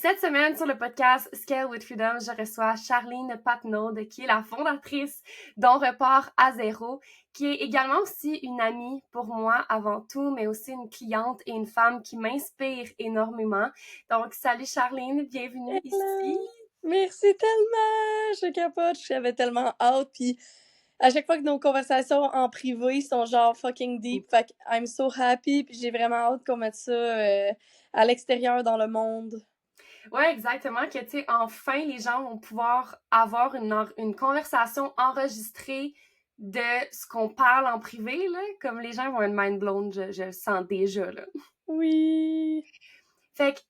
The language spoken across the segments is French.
Cette semaine, sur le podcast Scale with Freedom, je reçois Charline Patnaud, qui est la fondatrice d'On repart à zéro, qui est également aussi une amie pour moi avant tout, mais aussi une cliente et une femme qui m'inspire énormément. Donc, salut Charline, bienvenue ici. Hello! Merci tellement! Je capote, j'avais tellement hâte, puis à chaque fois que nos conversations en privé sont genre fucking deep, fait que I'm so happy, puis j'ai vraiment hâte qu'on mette ça à l'extérieur dans le monde. Ouais, exactement, que tu sais, enfin, les gens vont pouvoir avoir une conversation enregistrée de ce qu'on parle en privé, là, comme les gens vont être mind blown, je le sens déjà, là. Oui! Fait que,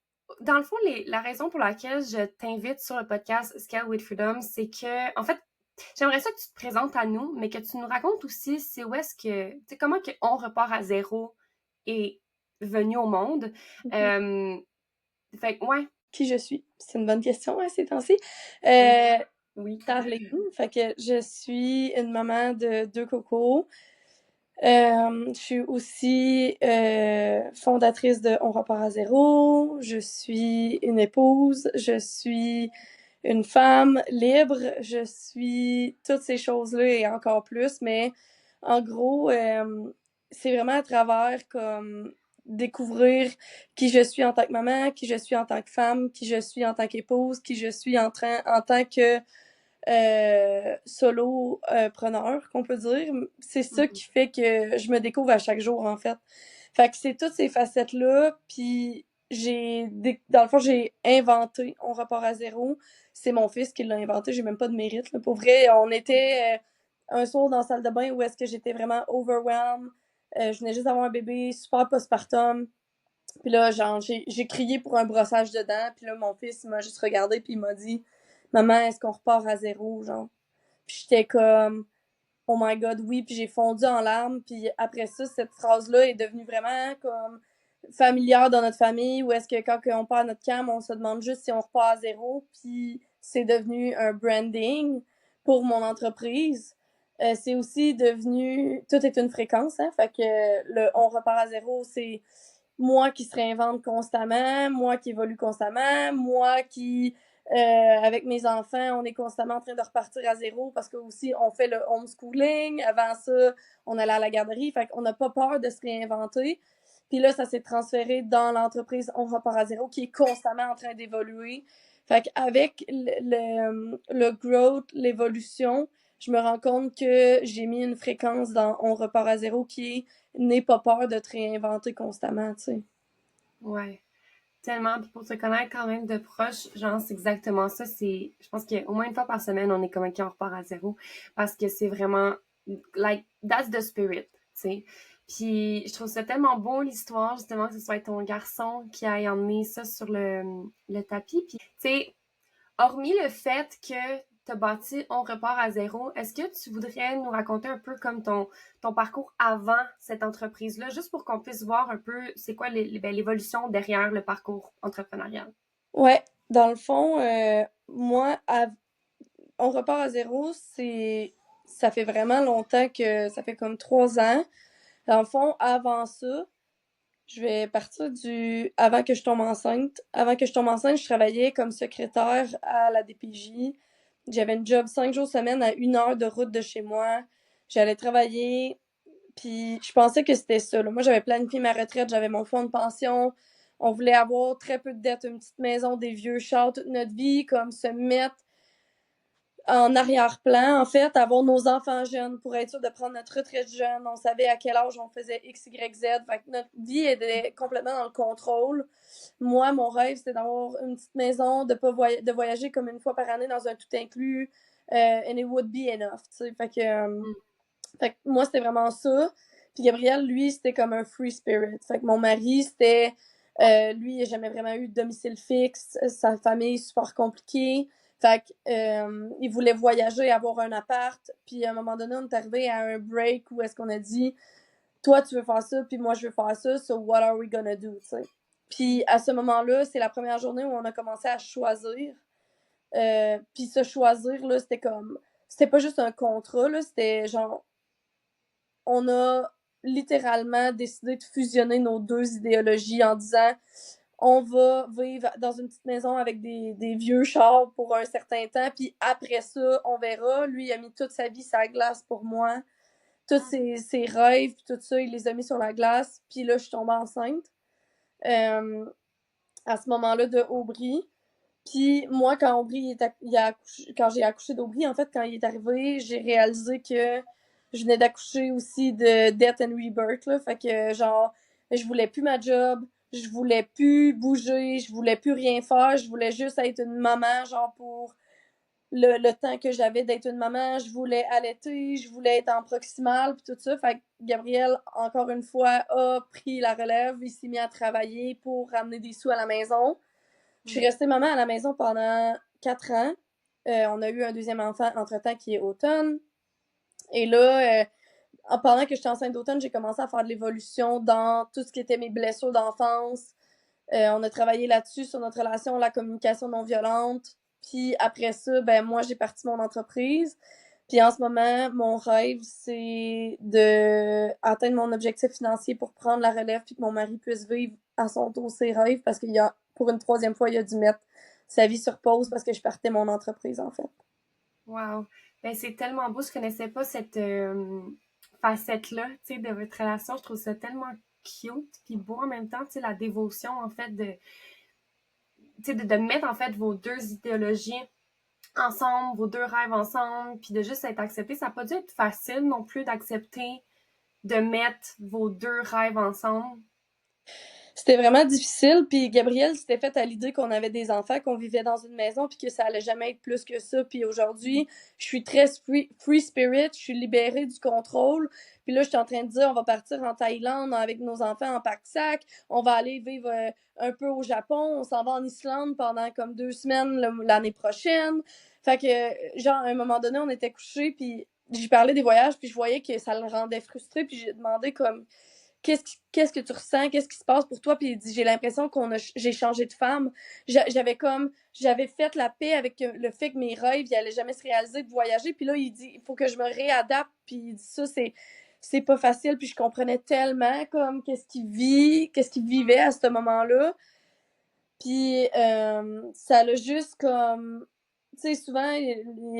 dans le fond, la raison pour laquelle je t'invite sur le podcast Scale with Freedom, c'est que, en fait, j'aimerais ça que tu te présentes à nous, mais que tu nous racontes aussi c'est où est-ce que, tu sais, comment que On repart à zéro est venu au monde. Fait que, ouais. Qui je suis? C'est une bonne question, hein, ces temps-ci. Oui. Charline, fait que je suis une maman de 2 cocos. Je suis aussi fondatrice de On repart à zéro. Je suis une épouse. Je suis une femme libre. Je suis toutes ces choses-là et encore plus. Mais en gros, c'est vraiment à travers comme découvrir qui je suis en tant que maman, qui je suis en tant que femme, qui je suis en tant qu'épouse, qui je suis en tant que solopreneur, qu'on peut dire. C'est ça qui fait que je me découvre à chaque jour, en fait. Fait que c'est toutes ces facettes-là, puis dans le fond, j'ai inventé On repart à zéro. C'est mon fils qui l'a inventé, j'ai même pas de mérite, là. Pour vrai, on était un soir dans la salle de bain où est-ce que j'étais vraiment overwhelmed. Je venais juste d'avoir un bébé, super postpartum. Puis là, genre, j'ai crié pour un brossage de dents. Puis là, mon fils, il m'a juste regardé puis il m'a dit « Maman, est-ce qu'on repart à zéro? » Genre. Puis j'étais comme « Oh my God, oui. » Puis j'ai fondu en larmes. Puis après ça, cette phrase-là est devenue vraiment comme familière dans notre famille. Où est-ce que quand on part à notre camp, on se demande juste si on repart à zéro. Puis c'est devenu un branding pour mon entreprise. C'est aussi devenu... Tout est une fréquence, hein? Fait que le « On repart à zéro », c'est moi qui se réinvente constamment, moi qui évolue constamment, moi qui, avec mes enfants, on est constamment en train de repartir à zéro parce que aussi on fait le homeschooling. Avant ça, on allait à la garderie. Fait qu'on n'a pas peur de se réinventer. Puis là, ça s'est transféré dans l'entreprise On repart à zéro qui est constamment en train d'évoluer. Fait qu'avec le growth, l'évolution, je me rends compte que j'ai mis une fréquence dans On repart à zéro qui est n'aie pas peur de te réinventer constamment, tu sais. Ouais, tellement. Puis pour te connaître quand même de proche, genre, c'est exactement ça. Je pense qu'au moins une fois par semaine, on est comme qui on repart à zéro. Parce que c'est vraiment, like, that's the spirit, tu sais. Puis je trouve ça tellement beau, l'histoire, justement, que ce soit ton garçon qui ait emmené ça sur le tapis. Puis, tu sais, hormis le fait que tu as bâti On repart à zéro, est-ce que tu voudrais nous raconter un peu comme ton parcours avant cette entreprise-là, juste pour qu'on puisse voir un peu c'est quoi l'évolution derrière le parcours entrepreneurial? Ouais, dans le fond, moi, On repart à zéro, ça fait vraiment longtemps que ça fait comme 3 ans. Dans le fond, avant ça, je vais partir avant que je tombe enceinte. Avant que je tombe enceinte, je travaillais comme secrétaire à la DPJ. J'avais une job 5 jours semaine à 1 heure de route de chez moi. J'allais travailler, puis je pensais que c'était ça, là. Moi, j'avais planifié ma retraite, j'avais mon fonds de pension. On voulait avoir très peu de dettes, une petite maison, des vieux chars toute notre vie, comme se mettre en arrière-plan, en fait, avoir nos enfants jeunes pour être sûr de prendre notre retraite jeune. On savait à quel âge on faisait X, Y, Z. Fait que notre vie était complètement dans le contrôle. Moi, mon rêve, c'était d'avoir une petite maison, de voyager comme une fois par année dans un tout inclus. And it would be enough, tu sais. Fait que moi, c'était vraiment ça. Puis Gabriel, lui, c'était comme un free spirit. Fait que mon mari, c'était... lui, il n'a jamais vraiment eu de domicile fixe. Sa famille, super compliquée. Fait que, il voulait voyager, avoir un appart. Puis à un moment donné, on est arrivé à un break où est-ce qu'on a dit toi, tu veux faire ça, puis moi, je veux faire ça. So what are we gonna do, tu sais? Puis à ce moment-là, c'est la première journée où on a commencé à choisir. Puis se choisir, là, c'était comme... C'était pas juste un contrat, là. C'était genre on a littéralement décidé de fusionner nos deux idéologies en disant on va vivre dans une petite maison avec des vieux chars pour un certain temps, puis après ça, on verra. Lui, il a mis toute sa vie sur la glace pour moi. Tous ses rêves, puis tout ça, il les a mis sur la glace. Puis là, je suis tombée enceinte. À ce moment-là, de Aubry. Puis moi, quand quand j'ai accouché d'Aubry, en fait, quand il est arrivé, j'ai réalisé que je venais d'accoucher aussi de Death and Rebirth, là. Fait que, genre, je voulais plus ma job, je voulais plus bouger, je voulais plus rien faire, je voulais juste être une maman, genre, pour le temps que j'avais d'être une maman, je voulais allaiter, je voulais être en proximal, puis tout ça. Fait que Gabriel, encore une fois, a pris la relève, il s'est mis à travailler pour ramener des sous à la maison. Je suis restée maman à la maison pendant 4 ans. On a eu un deuxième enfant entre-temps qui est Automne. Et là, pendant que j'étais enceinte d'Automne, j'ai commencé à faire de l'évolution dans tout ce qui était mes blessures d'enfance. On a travaillé là-dessus, sur notre relation, la communication non violente. Puis après ça, ben moi, j'ai parti mon entreprise. Puis en ce moment, mon rêve, c'est de atteindre mon objectif financier pour prendre la relève puis que mon mari puisse vivre à son tour ses rêves parce qu'il y a, pour une troisième fois, il a dû mettre sa vie sur pause parce que je partais mon entreprise, en fait. Wow! Ben, c'est tellement beau. Je connaissais pas cette facette-là, tu sais, de votre relation. Je trouve ça tellement cute puis beau en même temps, tu sais, la dévotion, en fait, tu sais, de mettre, en fait, vos deux idéologies ensemble, vos deux rêves ensemble, puis de juste être accepté. Ça n'a pas dû être facile non plus d'accepter de mettre vos deux rêves ensemble. C'était vraiment difficile, puis Gabriel s'était fait à l'idée qu'on avait des enfants, qu'on vivait dans une maison, puis que ça allait jamais être plus que ça. Puis aujourd'hui, je suis très free spirit, je suis libérée du contrôle. Puis là, je suis en train de dire, on va partir en Thaïlande avec nos enfants en pack-sac, on va aller vivre un peu au Japon, on s'en va en Islande pendant comme 2 semaines l'année prochaine. Fait que, genre, à un moment donné, on était couchés, puis j'ai parlé des voyages, puis je voyais que ça le rendait frustré, puis j'ai demandé comme qu'est-ce que tu ressens, qu'est-ce qui se passe pour toi, puis il dit j'ai l'impression j'ai changé de femme. J'avais fait la paix avec le fait que mes rêves ils allaient jamais se réaliser de voyager, puis là il dit il faut que je me réadapte, puis il dit ça c'est pas facile, puis je comprenais tellement comme qu'est-ce qu'il vivait à ce moment-là. Puis ça l'a juste comme tu sais, souvent,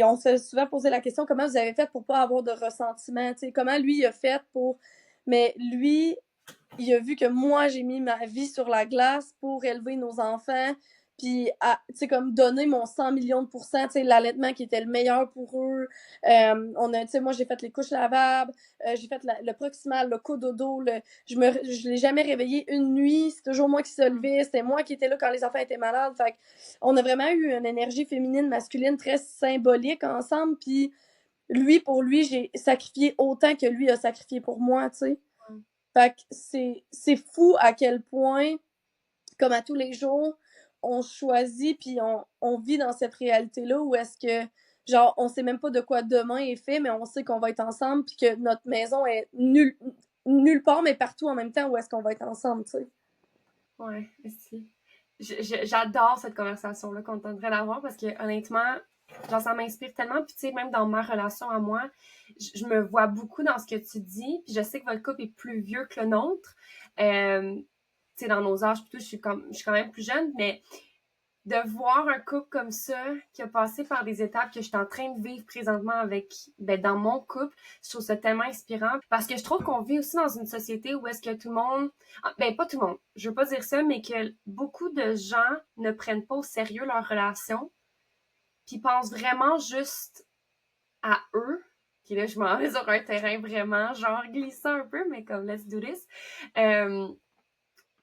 on se fait souvent poser la question comment vous avez fait pour pas avoir de ressentiment, tu sais, comment lui il a fait pour. Mais lui, il a vu que moi, j'ai mis ma vie sur la glace pour élever nos enfants, puis, tu sais, comme donner mon 100 millions de pourcents, tu sais, l'allaitement qui était le meilleur pour eux. Tu sais, moi, j'ai fait les couches lavables, j'ai fait le proximal, le cododo, je l'ai jamais réveillé une nuit, c'est toujours moi qui se levais, c'était moi qui étais là quand les enfants étaient malades. Fait on a vraiment eu une énergie féminine, masculine très symbolique ensemble, puis pour lui, j'ai sacrifié autant que lui a sacrifié pour moi, tu sais. Fait que c'est fou à quel point, comme à tous les jours, on choisit puis on vit dans cette réalité-là où est-ce que, genre, on sait même pas de quoi demain est fait, mais on sait qu'on va être ensemble puis que notre maison est nulle part, mais partout en même temps où est-ce qu'on va être ensemble, tu sais. Ouais, merci. J'adore cette conversation-là qu'on est en train d'avoir parce que honnêtement, genre ça m'inspire tellement. Puis tu sais, même dans ma relation à moi, je me vois beaucoup dans ce que tu dis. Puis je sais que votre couple est plus vieux que le nôtre. Tu sais, dans nos âges, plutôt, je suis quand même plus jeune, mais de voir un couple comme ça qui a passé par des étapes que je suis en train de vivre présentement avec dans mon couple, je trouve ça tellement inspirant parce que je trouve qu'on vit aussi dans une société où est-ce que tout le monde pas tout le monde, je veux pas dire ça, mais que beaucoup de gens ne prennent pas au sérieux leur relation puis pensent vraiment juste à eux. Puis là je m'en vais sur un terrain vraiment genre glissant un peu, mais comme let's do this.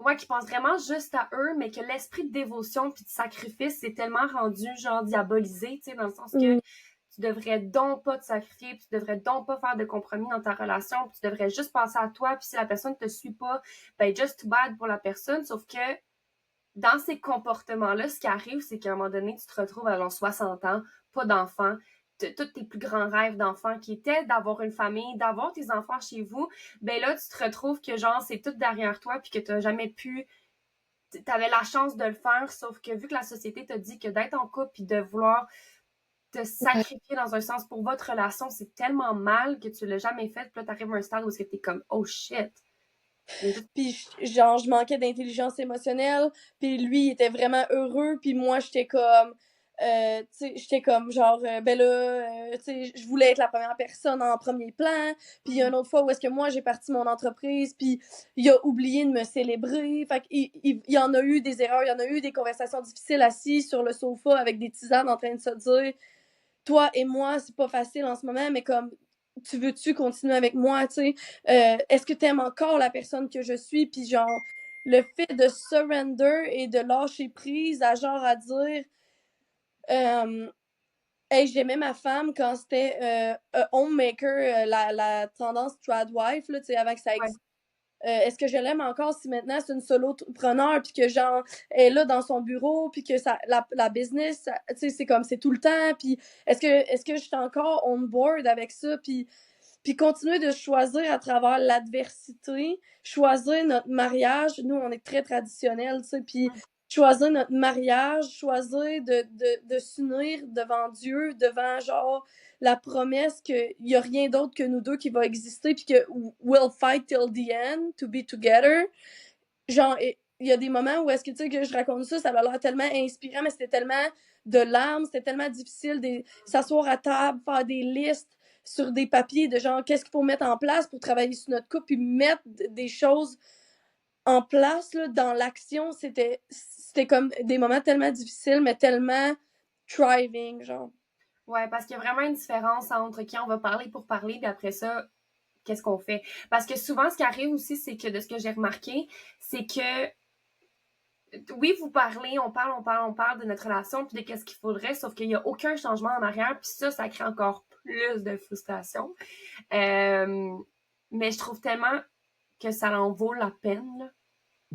Ouais, qui pensent vraiment juste à eux, mais que l'esprit de dévotion puis de sacrifice c'est tellement rendu genre diabolisé, tu sais, dans le sens que Mm. tu devrais donc pas te sacrifier, puis tu devrais donc pas faire de compromis dans ta relation, puis tu devrais juste penser à toi, puis si la personne te suit pas, ben just too bad pour la personne, sauf que dans ces comportements-là, ce qui arrive, c'est qu'à un moment donné, tu te retrouves à genre 60 ans, pas d'enfants, tous tes plus grands rêves d'enfants qui étaient d'avoir une famille, d'avoir tes enfants chez vous, ben là, tu te retrouves que genre, c'est tout derrière toi, puis que tu n'as jamais pu t'avais la chance de le faire, sauf que vu que la société t'a dit que d'être en couple puis de vouloir te Ouais. sacrifier dans un sens pour votre relation, c'est tellement mal que tu l'as jamais fait, puis là, t'arrives à un stade où tu es comme « Oh shit! » Puis genre, je manquais d'intelligence émotionnelle. Puis lui, il était vraiment heureux. Puis moi, j'étais comme... tu sais, j'étais comme genre, ben là, tu sais, je voulais être la première personne en premier plan. Puis il y a une autre fois où est-ce que moi, j'ai parti mon entreprise, puis il a oublié de me célébrer. Fait qu'il y en a eu des erreurs, il y en a eu des conversations difficiles assis sur le sofa avec des tisanes en train de se dire, toi et moi, c'est pas facile en ce moment, mais comme, tu veux-tu continuer avec moi, tu sais? Est-ce que t'aimes encore la personne que je suis? Puis genre, le fait de surrender et de lâcher prise à genre à dire, euh, hey, j'aimais ma femme quand c'était homemaker, la tendance tradwife, là, tu sais, avant que ça Ouais. existe. Est-ce que je l'aime encore si maintenant c'est une solopreneur puis que genre elle est là dans son bureau puis que ça la business tu sais c'est comme c'est tout le temps puis est-ce que je suis encore on board avec ça puis continuer de choisir à travers l'adversité, choisir notre mariage. Nous, on est très traditionnels, tu sais, puis choisir notre mariage, choisir de s'unir devant Dieu, devant, genre, la promesse qu'il n'y a rien d'autre que nous deux qui va exister, puis que we'll fight till the end to be together. Genre, il y a des moments où est-ce que, tu sais, que je raconte ça, ça a l'air tellement inspirant, mais c'était tellement de larmes, c'était tellement difficile de s'asseoir à table, faire des listes sur des papiers de genre, qu'est-ce qu'il faut mettre en place pour travailler sur notre couple, puis mettre des choses en place, là, dans l'action. C'était comme des moments tellement difficiles, mais tellement thriving, genre. Ouais, parce qu'il y a vraiment une différence entre qui on va parler pour parler, puis après ça, qu'est-ce qu'on fait. Parce que souvent, ce qui arrive aussi, c'est que de ce que j'ai remarqué, c'est que oui, vous parlez, on parle de notre relation, puis de qu'est-ce qu'il faudrait, sauf qu'il n'y a aucun changement en arrière, puis ça crée encore plus de frustration. Euh, mais je trouve tellement que ça en vaut la peine, là.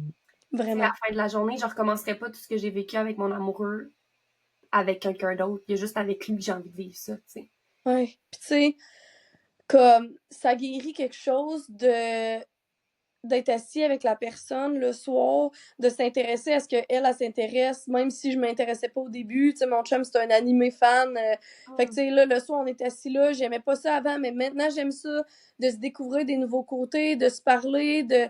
À la Vraiment. fin de la journée, je recommencerai pas tout ce que j'ai vécu avec mon amoureux avec quelqu'un d'autre. Il y a juste avec lui que j'ai envie de vivre ça, tu sais. Ouais. Puis tu sais, comme ça guérit quelque chose de d'être assis avec la personne le soir, de s'intéresser à ce qu'elle, elle s'intéresse, même si je m'intéressais pas au début. Tu sais, mon chum, c'est un animé fan. Fait que, tu sais, là, le soir, on est assis là. J'aimais pas ça avant, mais maintenant, j'aime ça, de se découvrir des nouveaux côtés, de se parler, de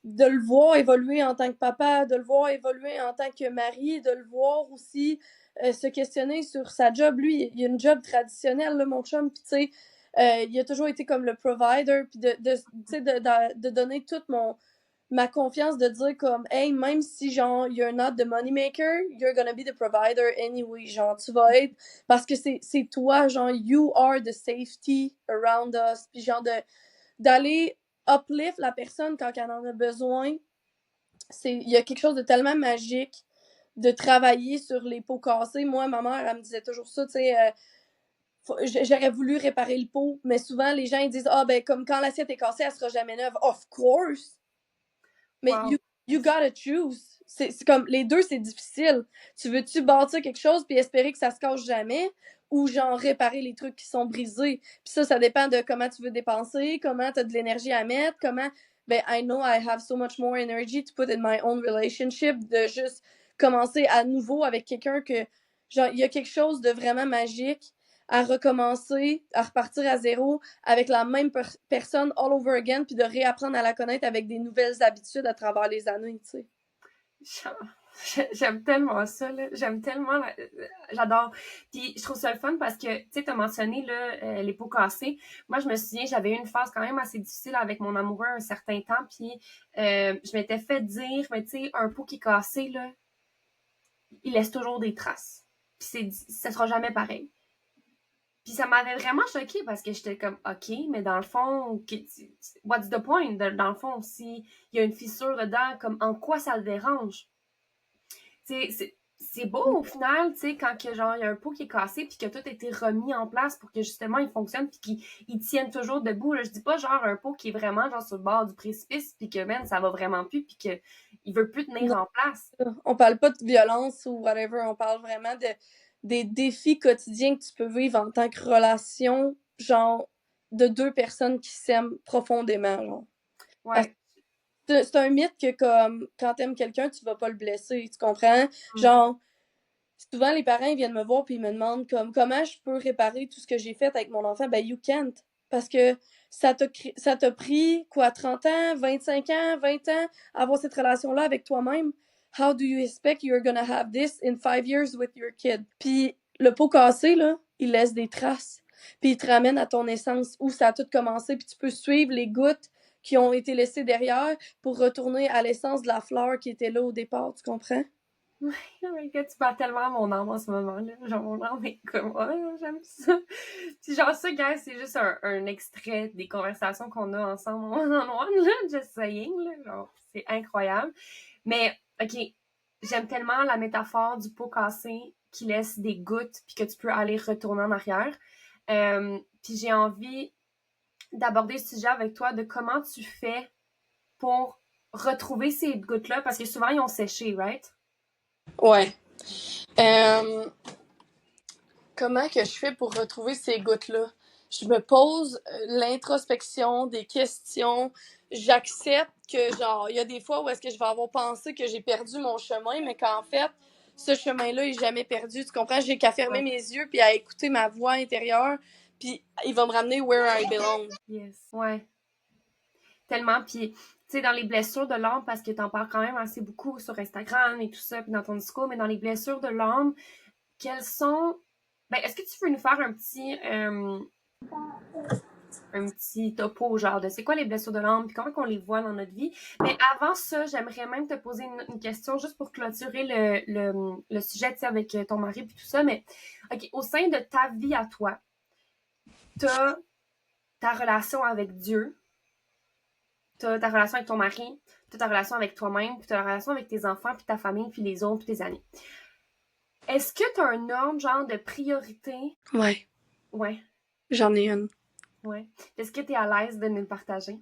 le voir évoluer en tant que papa, de le voir évoluer en tant que mari, de le voir aussi se questionner sur sa job. Lui, il a une job traditionnelle, là, mon chum, puis tu sais, il a toujours été comme le provider, puis de donner toute ma confiance, de dire comme, hey, même si, genre, you're not the moneymaker, you're gonna be the provider anyway. Genre, tu vas être, parce que c'est toi, genre, you are the safety around us. Puis, genre, d'aller uplift la personne quand elle en a besoin, il y a quelque chose de tellement magique de travailler sur les pots cassés. Moi, ma mère, elle me disait toujours ça, tu sais, j'aurais voulu réparer le pot, mais souvent les gens ils disent ah ben comme quand l'assiette est cassée, elle sera jamais neuve. Of course, mais Wow. you gotta choose. C'est comme les deux c'est difficile. Tu veux-tu bâtir quelque chose puis espérer que ça se casse jamais ou genre réparer les trucs qui sont brisés. Puis ça dépend de comment tu veux dépenser, comment tu as de l'énergie à mettre, comment ben I know I have so much more energy to put in my own relationship de juste commencer à nouveau avec quelqu'un que genre il y a quelque chose de vraiment magique à recommencer, à repartir à zéro avec la même personne all over again, puis de réapprendre à la connaître avec des nouvelles habitudes à travers les années, tu sais. J'aime tellement ça, là. J'aime tellement. J'adore. Puis je trouve ça le fun parce que, tu sais, t'as mentionné, là, les pots cassés. Moi, je me souviens, j'avais eu une phase quand même assez difficile avec mon amoureux un certain temps. Puis je m'étais fait dire, mais tu sais, un pot qui est cassé, là, il laisse toujours des traces. Puis ça sera jamais pareil. Puis ça m'avait vraiment choquée parce que j'étais comme, OK, mais dans le fond, what's the point? Dans le fond, s'il y a une fissure dedans, comme en quoi ça le dérange? C'est beau au final, tu sais, quand que, genre, il y a un pot qui est cassé puis que tout a été remis en place pour que justement il fonctionne puis qu'il tienne toujours debout. Là. Je dis pas genre un pot qui est vraiment genre sur le bord du précipice puis que man, ça va vraiment plus puis que il veut plus tenir Non, en place. on parle pas de violence ou whatever, on parle vraiment des défis quotidiens que tu peux vivre en tant que relation, genre, de deux personnes qui s'aiment profondément, genre. Parce Ouais. que c'est un mythe que, comme, quand t'aimes quelqu'un, tu vas pas le blesser, tu comprends? Mm. Genre, souvent, les parents, ils viennent me voir puis ils me demandent, comme, comment je peux réparer tout ce que j'ai fait avec mon enfant? Ben, you can't. Parce que ça t'a pris, quoi, 30 ans, 25 ans, 20 ans, avoir cette relation-là avec toi-même. How do you expect you're gonna have this in 5 years with your kid? Puis le pot cassé, là, il laisse des traces. Puis il te ramène à ton essence, où ça a tout commencé, puis tu peux suivre les gouttes qui ont été laissées derrière pour retourner à l'essence de la fleur qui était là au départ, tu comprends? Oh my God, tu parles tellement à mon âme en ce moment-là. Genre, mon âme est comme, oh, j'aime ça. Puis genre, ça, gars, c'est juste un extrait des conversations qu'on a ensemble en one-on-one, là, just saying, là. Genre, c'est incroyable. Mais, OK, j'aime tellement la métaphore du pot cassé qui laisse des gouttes puis que tu peux aller retourner en arrière. Puis j'ai envie d'aborder le sujet avec toi de comment tu fais pour retrouver ces gouttes-là parce que souvent, ils ont séché, right? Ouais. Comment que je fais pour retrouver ces gouttes-là? Je me pose l'introspection, des questions. J'accepte que, genre, il y a des fois où est-ce que je vais avoir pensé que j'ai perdu mon chemin, mais qu'en fait, ce chemin-là est jamais perdu. Tu comprends? J'ai qu'à fermer Ouais. mes yeux puis à écouter ma voix intérieure, puis il va me ramener where I belong. Yes. Ouais. Tellement. Puis, tu sais, dans les blessures de l'âme, parce que t'en parles quand même assez beaucoup sur Instagram et tout ça, puis dans ton discours, mais dans les blessures de l'âme, quelles sont... Ben, est-ce que tu peux nous faire un petit topo, genre, de c'est quoi les blessures de l'âme, puis comment qu'on les voit dans notre vie? Mais avant ça, j'aimerais même te poser une question juste pour clôturer le sujet, tu sais, avec ton mari puis tout ça, mais, OK, au sein de ta vie à toi, t'as ta relation avec Dieu, t'as ta relation avec ton mari, t'as ta relation avec toi-même, puis t'as la relation avec tes enfants, puis ta famille, puis les autres, puis tes amis. Est-ce que t'as un ordre, genre, de priorité? Ouais, Ouais, j'en ai une. ouais. Est-ce que t'es à l'aise de nous le partager?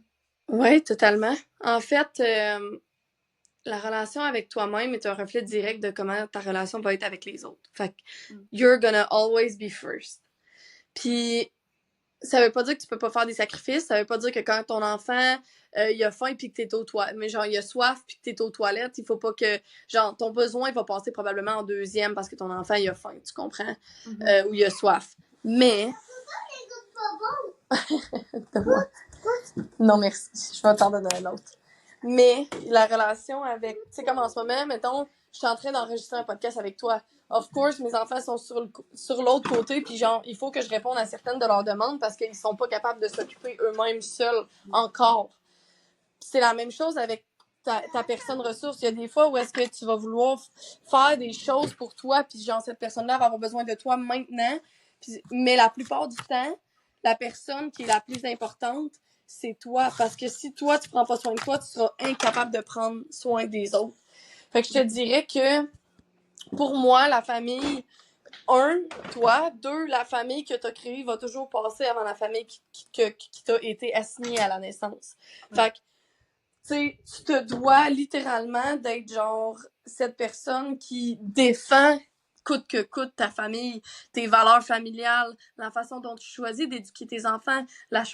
Ouais, totalement. En fait, la relation avec toi-même est un reflet direct de comment ta relation va être avec les autres. Fait que you're gonna always be first. Puis ça veut pas dire que tu peux pas faire des sacrifices, ça veut pas dire que quand ton enfant il a faim puis que t'es aux toilettes, mais genre il a soif puis que t'es aux toilettes, il faut pas que genre ton besoin va passer probablement en deuxième parce que ton enfant il a faim, tu comprends? Ou il a soif. Mais non merci, je vais t'en donner un autre. Mais la relation avec, tu sais comme en ce moment, mettons, je suis en train d'enregistrer un podcast avec toi. Of course, mes enfants sont sur l'autre côté, puis genre, il faut que je réponde à certaines de leurs demandes parce qu'ils sont pas capables de s'occuper eux-mêmes seuls encore. C'est la même chose avec ta personne ressource. Il y a des fois où est-ce que tu vas vouloir faire des choses pour toi, puis genre, cette personne-là va avoir besoin de toi maintenant. Mais la plupart du temps, la personne qui est la plus importante, c'est toi. Parce que si toi, tu prends pas soin de toi, tu seras incapable de prendre soin des autres. Fait que je te dirais que, pour moi, la famille, toi, la famille que tu as créée va toujours passer avant la famille qui t'a été assignée à la naissance. Fait que, tu sais, tu te dois littéralement d'être genre cette personne qui défend coûte que coûte ta famille, tes valeurs familiales, la façon dont tu choisis d'éduquer tes enfants, la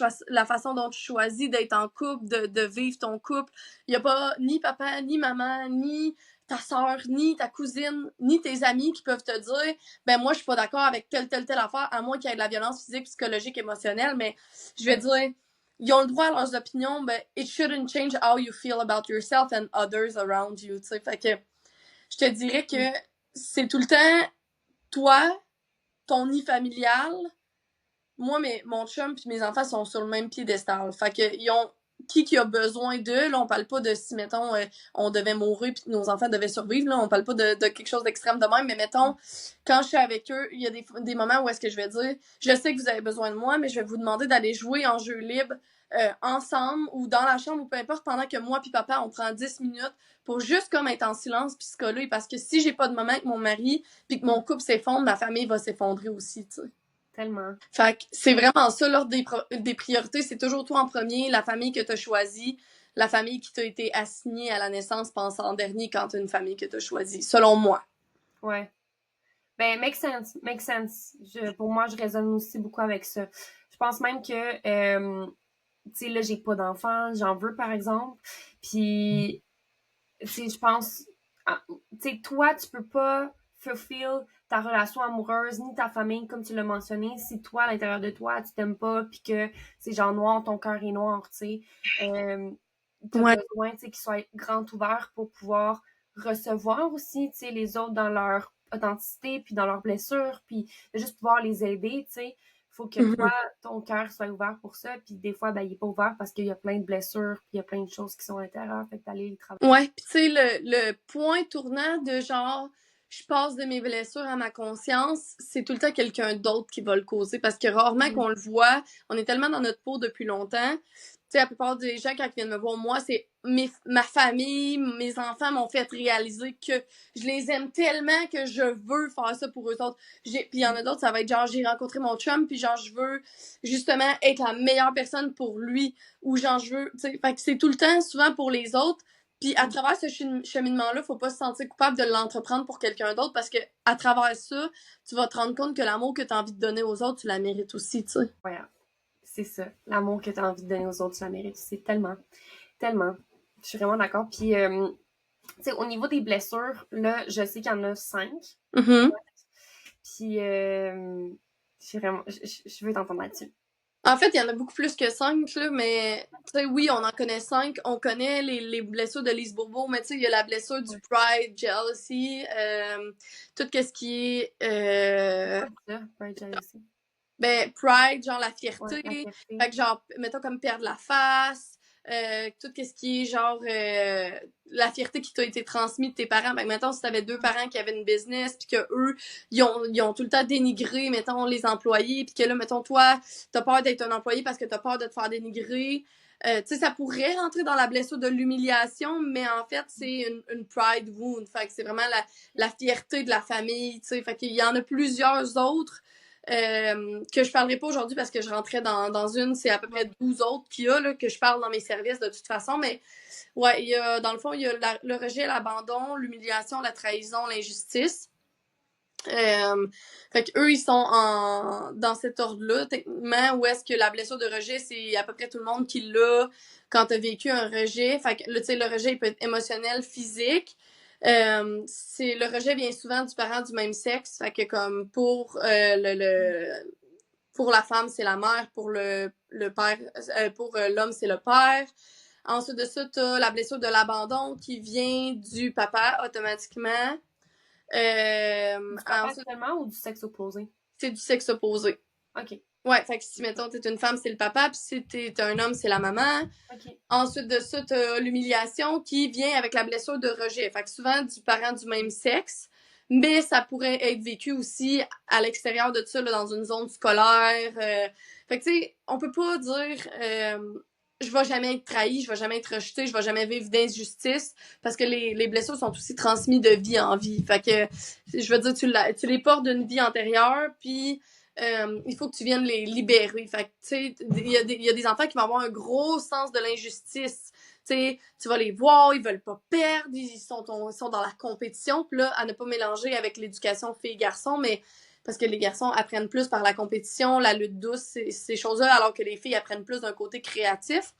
façon dont tu choisis d'être en couple, de vivre ton couple. Il n'y a pas ni papa, ni maman, ni ta soeur, ni ta cousine, ni tes amis qui peuvent te dire ben moi je suis pas d'accord avec telle affaire, à moins qu'il y ait de la violence physique, psychologique, émotionnelle, mais je vais dire ils ont le droit à leurs opinions, but it shouldn't change how you feel about yourself and others around you, tu sais. Fait que je te dirais que c'est tout le temps toi, ton nid familial. Moi, mon chum puis mes enfants sont sur le même piédestal. Fait que ils ont qui a besoin d'eux. Là, on parle pas de si, mettons, on devait mourir puis nos enfants devaient survivre. Là, on parle pas de quelque chose d'extrême de même. Mais mettons, quand je suis avec eux, il y a des moments où est-ce que je vais dire, je sais que vous avez besoin de moi, mais je vais vous demander d'aller jouer en jeu libre ensemble ou dans la chambre ou peu importe pendant que moi puis papa, on prend 10 minutes pour juste comme être en silence puis se coller. Parce que si j'ai pas de moment avec mon mari puis que mon couple s'effondre, ma famille va s'effondrer aussi, tu sais. Tellement. Fait que c'est vraiment ça, l'ordre des priorités. C'est toujours toi en premier, la famille que tu as choisie, la famille qui t'a été assignée à la naissance, pense en dernier quand tu as une famille que tu as choisie, selon moi. Ouais. Ben, make sense. Make sense. Pour moi, je résonne aussi beaucoup avec ça. Je pense même que, tu sais, là, j'ai pas d'enfants, j'en veux, par exemple. Puis, tu sais, je pense, tu sais, toi, tu peux pas fulfill ta relation amoureuse, ni ta famille, comme tu l'as mentionné, si toi, à l'intérieur de toi, tu t'aimes pas, puis que c'est genre noir, ton cœur est noir, tu sais, t'as Ouais. besoin, tu sais, qu'il soit grand ouvert pour pouvoir recevoir aussi, tu sais, les autres dans leur authenticité, puis dans leurs blessures, puis de juste pouvoir les aider, tu sais. Faut que toi, Mhm. ton cœur soit ouvert pour ça, puis des fois, ben, il est pas ouvert parce qu'il y a plein de blessures, puis il y a plein de choses qui sont à l'intérieur, fait que d'aller les travailler. Ouais, puis tu sais, le point tournant de genre, je passe de mes blessures à ma conscience, c'est tout le temps quelqu'un d'autre qui va le causer parce que rarement qu'on le voit, on est tellement dans notre peau depuis longtemps. Tu sais, la plupart des gens, quand ils viennent me voir, moi, c'est ma famille, mes enfants m'ont fait réaliser que je les aime tellement que je veux faire ça pour eux autres. Puis il y en a d'autres, ça va être genre, j'ai rencontré mon chum, puis genre, je veux justement être la meilleure personne pour lui, ou genre, je veux, tu sais, fait que c'est tout le temps, souvent pour les autres. Puis à travers ce cheminement-là, faut pas se sentir coupable de l'entreprendre pour quelqu'un d'autre parce que à travers ça, tu vas te rendre compte que l'amour que tu as envie de donner aux autres, tu la mérites aussi, tu sais. Voilà, c'est ça. L'amour que tu as envie de donner aux autres, tu la mérites. C'est tellement, tellement. Je suis vraiment d'accord. Puis, tu sais, au niveau des blessures, là, je sais qu'il y en a 5. Mhm. Puis, je veux t'entendre là-dessus. En fait, il y en a beaucoup plus que 5, là, mais tu sais, oui, on en connaît 5. On connaît les blessures de Lise Bourbeau, mais tu sais, il y a la blessure du Ouais. pride, jealousy, tout ce qui est C'est quoi ça, Pride Jealousy? ben, pride, genre la Ouais, la fierté. fierté. Fait que genre, mettons comme perdre la face, tout ce qui est genre la fierté qui t'a été transmise de tes parents. Fait que mettons, si t'avais deux parents qui avaient une business, puis que eux, ils ont tout le temps dénigré, mettons, les employés, puis que là, mettons, toi, t'as peur d'être un employé parce que t'as peur de te faire dénigrer. Tu sais, ça pourrait rentrer dans la blessure de l'humiliation, mais en fait, c'est une pride wound. Fait que c'est vraiment la fierté de la famille, tu sais. Fait qu'il y en a plusieurs autres que je parlerai pas aujourd'hui parce que je rentrais dans une, c'est à peu près 12 autres qu'il y a, là, que je parle dans mes services de toute façon, mais ouais, il y a, dans le fond, il y a le rejet, l'abandon, l'humiliation, la trahison, l'injustice. Fait que eux, ils sont dans cet ordre-là, techniquement, où est-ce que la blessure de rejet, c'est à peu près tout le monde qui l'a quand t'as vécu un rejet. Fait que, tu sais, le rejet, il peut être émotionnel, physique. Le rejet vient souvent du parent du même sexe. Fait que comme pour pour la femme, c'est la mère, pour le père, pour l'homme, c'est le père. Ensuite de ça, t'as la blessure de l'abandon qui vient du papa automatiquement. Du papa Ensuite, seulement ou du sexe opposé? c'est du sexe opposé. OK. Ouais, fait que si, mettons, t'es une femme, c'est le papa, puis si t'es un homme, c'est la maman. OK. Ensuite de ça, t'as l'humiliation qui vient avec la blessure de rejet. Fait que souvent du parent du même sexe, mais ça pourrait être vécu aussi à l'extérieur de ça, là, dans une zone scolaire. Fait que, tu sais, on peut pas dire je vais jamais être trahi, je vais jamais être rejeté, je vais jamais vivre d'injustice, parce que les blessures sont aussi transmises de vie en vie. Fait que, je veux dire, tu les portes d'une vie antérieure, puis il faut que tu viennes les libérer. Fait que, tu sais, il y a des enfants qui vont avoir un gros sens de l'injustice. Tu sais, tu vas les voir, ils veulent pas perdre, ils sont dans la compétition. Puis là, à ne pas mélanger avec l'éducation filles-garçons, mais parce que les garçons apprennent plus par la compétition, la lutte douce, ces choses-là, alors que les filles apprennent plus d'un côté créatif.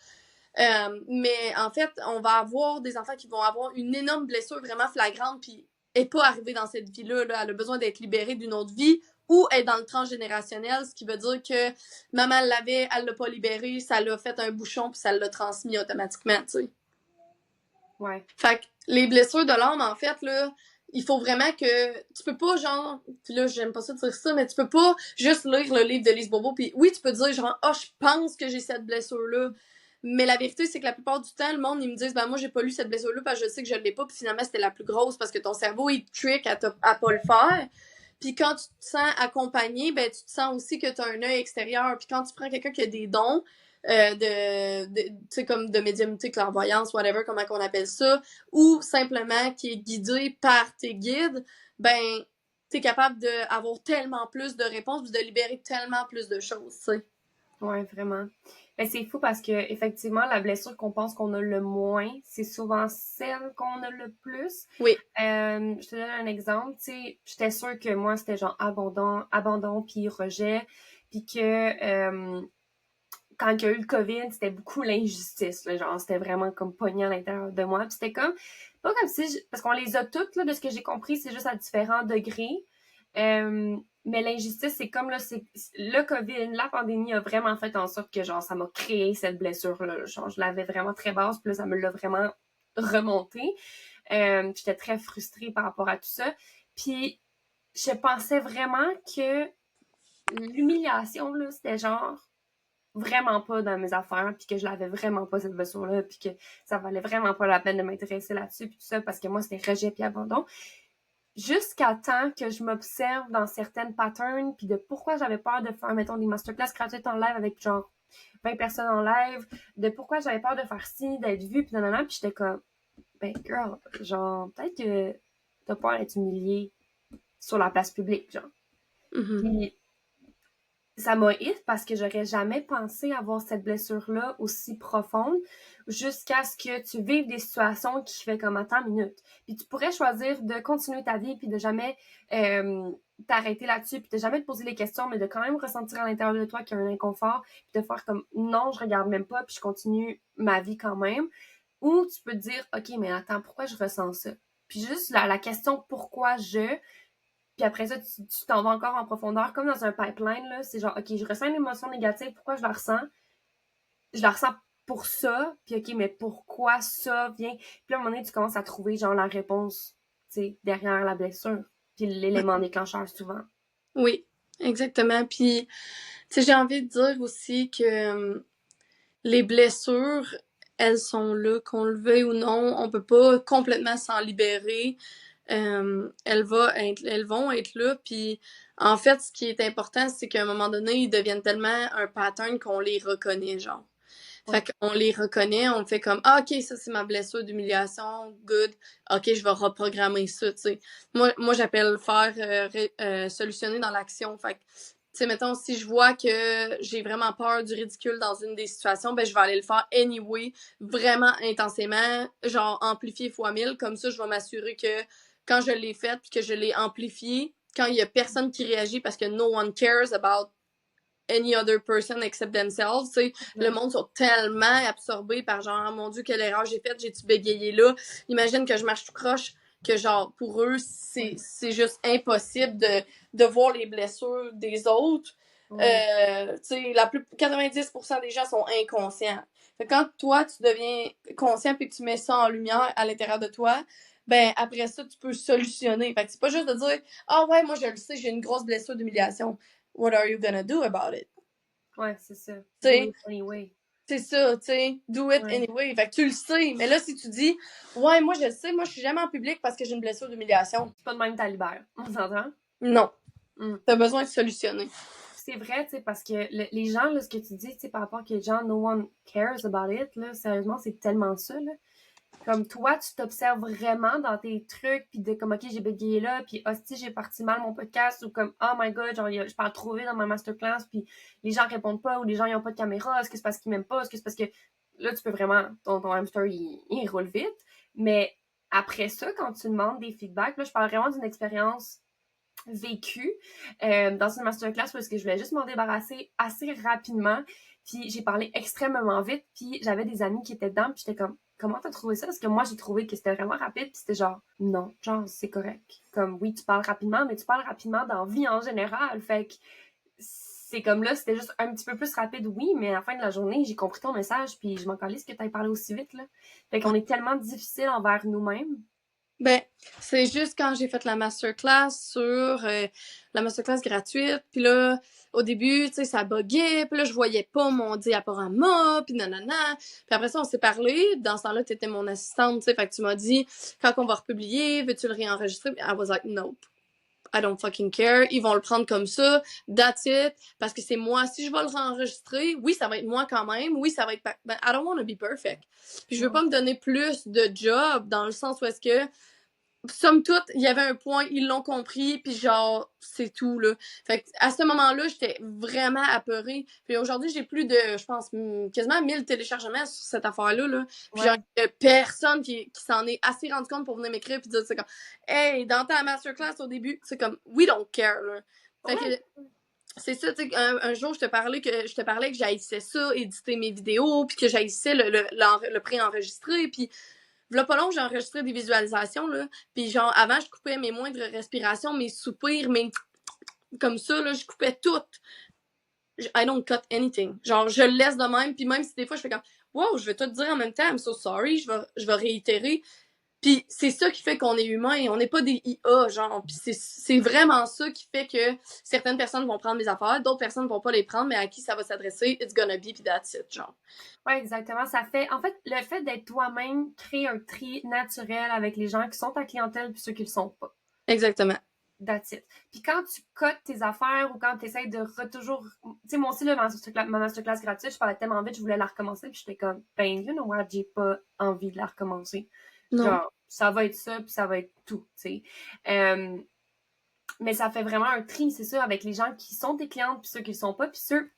Mais en fait, on va avoir des enfants qui vont avoir une énorme blessure vraiment flagrante, puis est pas arrivée dans cette vie-là. Là. Elle a besoin d'être libérée d'une autre vie ou être dans le transgénérationnel, ce qui veut dire que maman l'avait, elle l'a pas libérée, ça l'a fait un bouchon, puis ça l'a transmis automatiquement, tu sais. Ouais. Fait que les blessures de l'âme, en fait, là, il faut vraiment que tu peux pas genre puis là j'aime pas ça de dire ça mais tu peux pas juste lire le livre de Lise Bourbeau puis oui tu peux dire genre oh je pense que j'ai cette blessure là mais la vérité c'est que la plupart du temps le monde ils me disent ben moi j'ai pas lu cette blessure là parce que je sais que je l'ai pas puis finalement c'était la plus grosse parce que ton cerveau il trick à pas le faire puis quand tu te sens accompagné ben tu te sens aussi que tu as un œil extérieur puis quand tu prends quelqu'un qui a des dons tu sais comme de médiumnité clairvoyance whatever comment qu'on appelle ça ou simplement qui est guidé par tes guides, ben, t'es capable d'avoir tellement plus de réponses, de libérer tellement plus de choses, tu sais. Ouais, vraiment. Ben, c'est fou parce que effectivement, la blessure qu'on pense qu'on a le moins, c'est souvent celle qu'on a le plus. Oui. Je te donne un exemple, tu sais, j'étais sûre que moi, c'était genre abandon puis rejet, puis que quand il y a eu le COVID, c'était beaucoup l'injustice, là, genre, c'était vraiment comme pognant à l'intérieur de moi, puis c'était comme, pas comme si, parce qu'on les a toutes, là, de ce que j'ai compris, c'est juste à différents degrés, Mais l'injustice, c'est comme là, c'est le COVID, la pandémie a vraiment fait en sorte que genre ça m'a créé cette blessure-là. Genre, je l'avais vraiment très basse, puis là, ça me l'a vraiment remontée. J'étais très frustrée par rapport à tout ça. Puis je pensais vraiment que l'humiliation, là, c'était genre vraiment pas dans mes affaires, puis que je l'avais vraiment pas cette blessure-là, puis que ça valait vraiment pas la peine de m'intéresser là-dessus, puis tout ça, parce que moi, c'était rejet puis abandon. Jusqu'à temps que je m'observe dans certaines patterns, puis de pourquoi j'avais peur de faire, mettons, des masterclass gratuites en live avec genre 20 personnes en live, de pourquoi j'avais peur de faire ci, d'être vue, puis nanana, puis j'étais comme, ben girl, genre, peut-être que t'as peur d'être humiliée sur la place publique, genre. Mhm. Puis ça m'a hit parce que j'aurais jamais pensé avoir cette blessure-là aussi profonde jusqu'à ce que tu vives des situations qui fait comme attends une minute. Puis tu pourrais choisir de continuer ta vie puis de jamais t'arrêter là-dessus puis de jamais te poser les questions mais de quand même ressentir à l'intérieur de toi qu'il y a un inconfort puis de faire comme non, je regarde même pas puis je continue ma vie quand même. Ou tu peux te dire OK, mais attends, pourquoi je ressens ça? Puis juste la question pourquoi puis après ça, tu t'en vas encore en profondeur, comme dans un pipeline, là. C'est genre, OK, je ressens une émotion négative, pourquoi je la ressens? Je la ressens pour ça, puis OK, mais pourquoi ça vient? Puis là, à un moment donné, tu commences à trouver, genre, la réponse, tu sais, derrière la blessure. Puis l'élément déclencheur, souvent. Oui, exactement. Puis, tu sais, j'ai envie de dire aussi que les blessures, elles sont là, qu'on le veuille ou non, on peut pas complètement s'en libérer. Elles vont être là. Puis, en fait, ce qui est important, c'est qu'à un moment donné, ils deviennent tellement un pattern qu'on les reconnaît, genre. Ouais. Fait qu'on les reconnaît, on fait comme ah, ok, ça c'est ma blessure d'humiliation, good, ok, je vais reprogrammer ça, tu sais. Moi j'appelle faire solutionner dans l'action. Fait que, tu sais, mettons, si je vois que j'ai vraiment peur du ridicule dans une des situations, ben je vais aller le faire anyway, vraiment intensément, genre amplifié fois 1000, comme ça je vais m'assurer que quand je l'ai fait puis que je l'ai amplifié, quand il y a personne qui réagit parce que no one cares about any other person except themselves, tu sais, le monde sont tellement absorbés par genre, oh mon Dieu, quelle erreur j'ai faite, j'ai-tu bégayé là, imagine que je marche tout croche, que genre, pour eux, c'est juste impossible de voir les blessures des autres. Ouais. Tu sais, 90% des gens sont inconscients. Fait que quand toi, tu deviens conscient puis que tu mets ça en lumière à l'intérieur de toi, ben après ça, tu peux solutionner. Fait que c'est pas juste de dire, ah ouais, moi je le sais, j'ai une grosse blessure d'humiliation. What are you gonna do about it? Ouais, c'est ça. Tu Do sais, it anyway. c'est ça, tu sais, do it Ouais. anyway. Fait que tu le sais. Mais là, si tu dis, ouais, moi je le sais, moi je suis jamais en public parce que j'ai une blessure d'humiliation. C'est pas de même ta libère. On s'entend? Non. Mm. T'as besoin de solutionner. C'est vrai, tu sais, parce que les gens, là, ce que tu dis, tu sais, par rapport que les gens, no one cares about it, là, sérieusement, c'est tellement ça, là. Comme toi, tu t'observes vraiment dans tes trucs, puis de comme, OK, j'ai bégayé là, puis hostie, j'ai parti mal mon podcast, ou comme, oh my god, genre, je parle trop vite dans ma masterclass, puis les gens répondent pas, ou les gens, ils ont pas de caméra, est-ce que c'est parce qu'ils m'aiment pas, est-ce que c'est parce que, là, tu peux vraiment, ton hamster, il roule vite, mais après ça, quand tu demandes des feedbacks, là, je parle vraiment d'une expérience vécue dans une masterclass parce que je voulais juste m'en débarrasser assez rapidement. Puis j'ai parlé extrêmement vite. Puis j'avais des amis qui étaient dedans. Puis j'étais comme, comment t'as trouvé ça? Parce que moi, j'ai trouvé que c'était vraiment rapide. Puis c'était genre, non, genre, c'est correct. Comme, oui, tu parles rapidement, mais tu parles rapidement dans la vie en général. Fait que c'est comme là, c'était juste un petit peu plus rapide, oui, mais à la fin de la journée, j'ai compris ton message. Puis je m'en calisse que t'ailles parlé aussi vite, là. Fait qu'on est tellement difficile envers nous-mêmes. Ben, c'est juste quand j'ai fait la masterclass sur la masterclass gratuite, puis là, au début, tu sais, ça buguait, puis là, je voyais pas mon diaporama, puis nanana. Puis après ça, on s'est parlé. Dans ce temps-là, t'étais mon assistante, tu sais, fait que tu m'as dit, quand on va republier, veux-tu le réenregistrer? I was like, nope. I don't fucking care. Ils vont le prendre comme ça. That's it. Parce que c'est moi. Si je vais le réenregistrer, oui, ça va être moi quand même. Oui, ça va être... Ben, I don't want to be perfect. Puis je veux pas me donner plus de job dans le sens où est-ce que somme toute, il y avait un point, ils l'ont compris, puis genre, c'est tout, là. Fait que, à ce moment-là, j'étais vraiment apeurée. Puis aujourd'hui, j'ai plus de, je pense, quasiment 1000 téléchargements sur cette affaire-là, là. Puis genre, Ouais. il y a personne qui s'en est assez rendu compte pour venir m'écrire puis dire, c'est comme, hey, dans ta masterclass au début, c'est comme, we don't care, là. Fait que, Ouais. c'est ça, tu sais, un jour, je te parlais que j'haïssais ça, éditer mes vidéos, puis que j'haïssais le pré-enregistré, puis V'là pas long, j'ai enregistré des visualisations, là. Puis genre, avant, je coupais mes moindres respirations, mes soupirs, mes... Comme ça, là, je coupais tout. I don't cut anything. Genre, je le laisse de même, puis même si des fois, je fais comme, wow, je vais tout dire en même temps, I'm so sorry, je vais réitérer. Puis c'est ça qui fait qu'on est humain, on n'est pas des IA, genre. Puis c'est vraiment ça qui fait que certaines personnes vont prendre mes affaires, d'autres personnes vont pas les prendre, mais à qui ça va s'adresser, it's gonna be, puis that's it, genre. Ouais, exactement. Ça fait, en fait, le fait d'être toi-même crée un tri naturel avec les gens qui sont ta clientèle puis ceux qui le sont pas. Exactement. That's it. Puis quand tu cotes tes affaires ou quand tu essaies de toujours. Tu sais, moi aussi, là, ma masterclass gratuite, je parlais tellement vite, je voulais la recommencer, puis j'étais comme, ben, you know what, j'ai pas envie de la recommencer. Non. Genre, ça va être ça, puis ça va être tout, tu sais. Mais ça fait vraiment un tri, c'est ça, avec les gens qui sont tes clientes, puis ceux qui le sont pas, puis ceux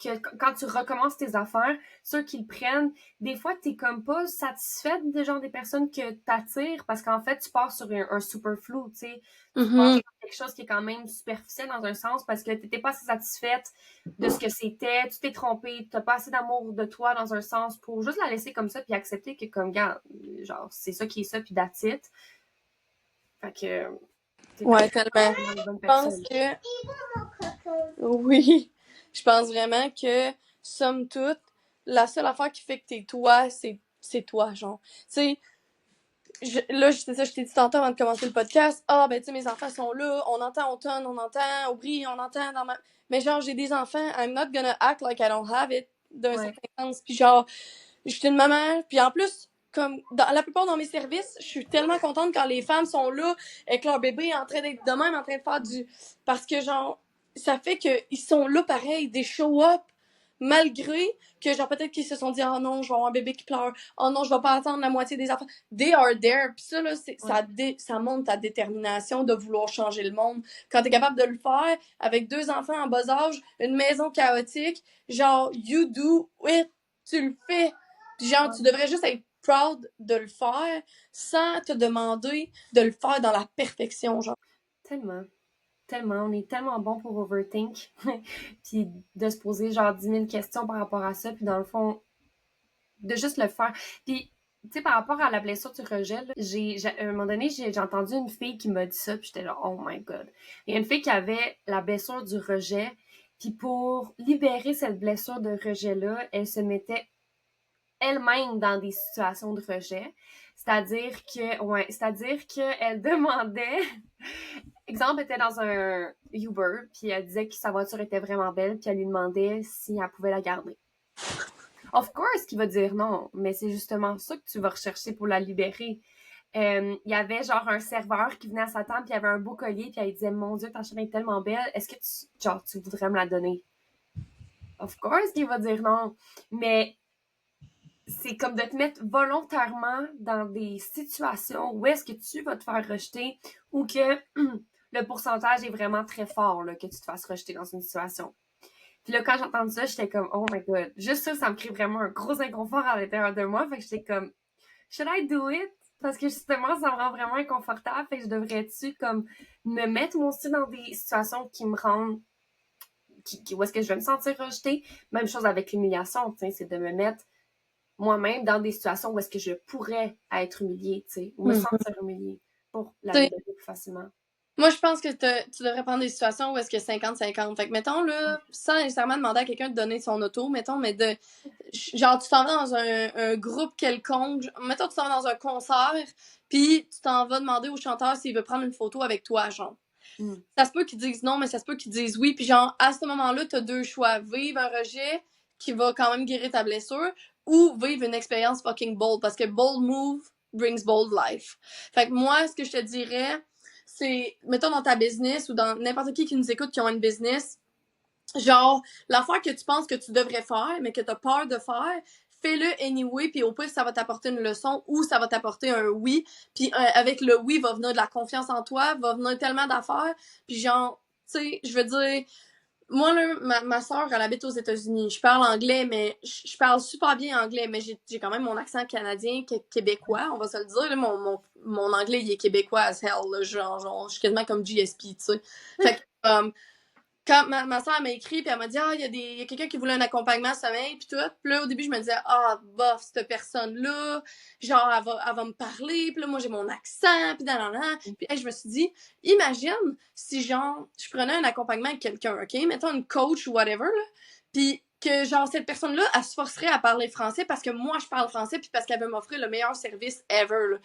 que quand tu recommences tes affaires, ceux qui le prennent, des fois, t'es comme pas satisfaite des gens des personnes que t'attires parce qu'en fait, tu pars sur un super flou, tu sais. Tu pars sur quelque chose qui est quand même superficiel dans un sens parce que t'étais pas assez satisfaite de ce que c'était, tu t'es trompée, t'as pas assez d'amour de toi dans un sens pour juste la laisser comme ça puis accepter que comme, gars, genre, c'est ça qui est ça puis that's it. Fait que... Ouais, tellement. Je pense que... Oui. Je pense vraiment que, somme toute, la seule affaire qui fait que t'es toi, c'est toi, genre. Tu sais, là, c'est ça, je t'ai dit tantôt avant de commencer le podcast. Ah, ben, tu sais, mes enfants sont là, on entend automne, on entend Aubry, on entend dans ma... Mais genre, j'ai des enfants, I'm not gonna act like I don't have it, d'un certain sens. Puis genre, je suis une maman, puis en plus, comme dans la plupart de mes services, je suis tellement contente quand les femmes sont là avec leur bébé en train d'être de même, en train de faire du... Parce que genre, ça fait qu'ils sont là pareil, des show-up, malgré que genre peut-être qu'ils se sont dit « Oh non, je vais avoir un bébé qui pleure. Oh non, je vais pas attendre la moitié des enfants. » They are there. Puis ça, là, ça montre ta détermination de vouloir changer le monde. Quand t'es capable de le faire avec 2 enfants en bas âge, une maison chaotique, genre, you do it, tu le fais. Puis genre, tu devrais juste être proud de le faire sans te demander de le faire dans la perfection, genre. Tellement. Tellement. On est tellement bon pour overthink. Puis de se poser genre 10 000 questions par rapport à ça. Puis dans le fond, de juste le faire. Puis, tu sais, par rapport à la blessure du rejet, là, à un moment donné, j'ai entendu une fille qui m'a dit ça. Puis j'étais là, oh my God. Il y a une fille qui avait la blessure du rejet. Puis pour libérer cette blessure de rejet-là, elle se mettait elle-même dans des situations de rejet. C'est-à-dire qu'elle demandait, exemple, elle était dans un Uber, puis elle disait que sa voiture était vraiment belle, puis elle lui demandait si elle pouvait la garder. Of course qu'il va dire non, mais c'est justement ça que tu vas rechercher pour la libérer. Il y avait genre un serveur qui venait à sa table, puis il y avait un beau collier, puis elle disait, mon Dieu, ta chaîne est tellement belle, est-ce que tu voudrais me la donner? Of course qu'il va dire non, mais c'est comme de te mettre volontairement dans des situations où est-ce que tu vas te faire rejeter ou que le pourcentage est vraiment très fort là, que tu te fasses rejeter dans une situation. Puis là, quand j'ai entendu ça, j'étais comme, oh my God. Juste ça, ça me crée vraiment un gros inconfort à l'intérieur de moi. Fait que j'étais comme, should I do it? Parce que justement, ça me rend vraiment inconfortable. Fait que je devrais-tu comme me mettre moi aussi dans des situations qui me rendent où est-ce que je vais me sentir rejetée? Même chose avec l'humiliation, c'est de me mettre moi-même dans des situations où est-ce que je pourrais être humiliée, tu sais, ou me sentir humiliée pour la libérer plus facilement. Moi, je pense que tu devrais prendre des situations où est-ce que 50-50. Fait que, mettons, là, sans nécessairement demander à quelqu'un de donner son auto, mettons, mais genre, tu t'en vas dans un groupe quelconque, mettons, tu t'en vas dans un concert, puis tu t'en vas demander au chanteur s'il veut prendre une photo avec toi, genre. Ça se peut qu'ils disent non, mais ça se peut qu'ils disent oui, puis genre, à ce moment-là, t'as 2 choix. Vivre un rejet qui va quand même guérir ta blessure, ou vivre une expérience fucking bold, parce que bold move brings bold life. Fait que moi, ce que je te dirais, c'est, mettons dans ta business ou dans n'importe qui nous écoute qui ont une business, genre, l'affaire que tu penses que tu devrais faire, mais que t'as peur de faire, fais-le anyway, puis au pire, ça va t'apporter une leçon ou ça va t'apporter un oui. Puis avec le oui, va venir de la confiance en toi, va venir tellement d'affaires. Puis genre, tu sais, je veux dire, moi, là, ma soeur, elle habite aux États-Unis. Je parle anglais, mais je parle super bien anglais, mais j'ai quand même mon accent canadien, québécois, on va se le dire. Là, mon anglais, il est québécois as hell. Là, genre, je suis quasiment comme GSP, tu sais. Fait que, quand ma soeur m'a écrit, puis elle m'a dit, ah, il y a quelqu'un qui voulait un accompagnement sommeil, puis tout. Puis là, au début, je me disais, ah, bof, cette personne-là, genre, elle va me parler, puis là, moi, j'ai mon accent, puis nan. Puis hey, je me suis dit, imagine si, genre, je prenais un accompagnement avec quelqu'un, OK? Mettons une coach ou whatever, là, puis que, genre, cette personne-là, elle se forcerait à parler français parce que moi, je parle français, puis parce qu'elle veut m'offrir le meilleur service ever, là.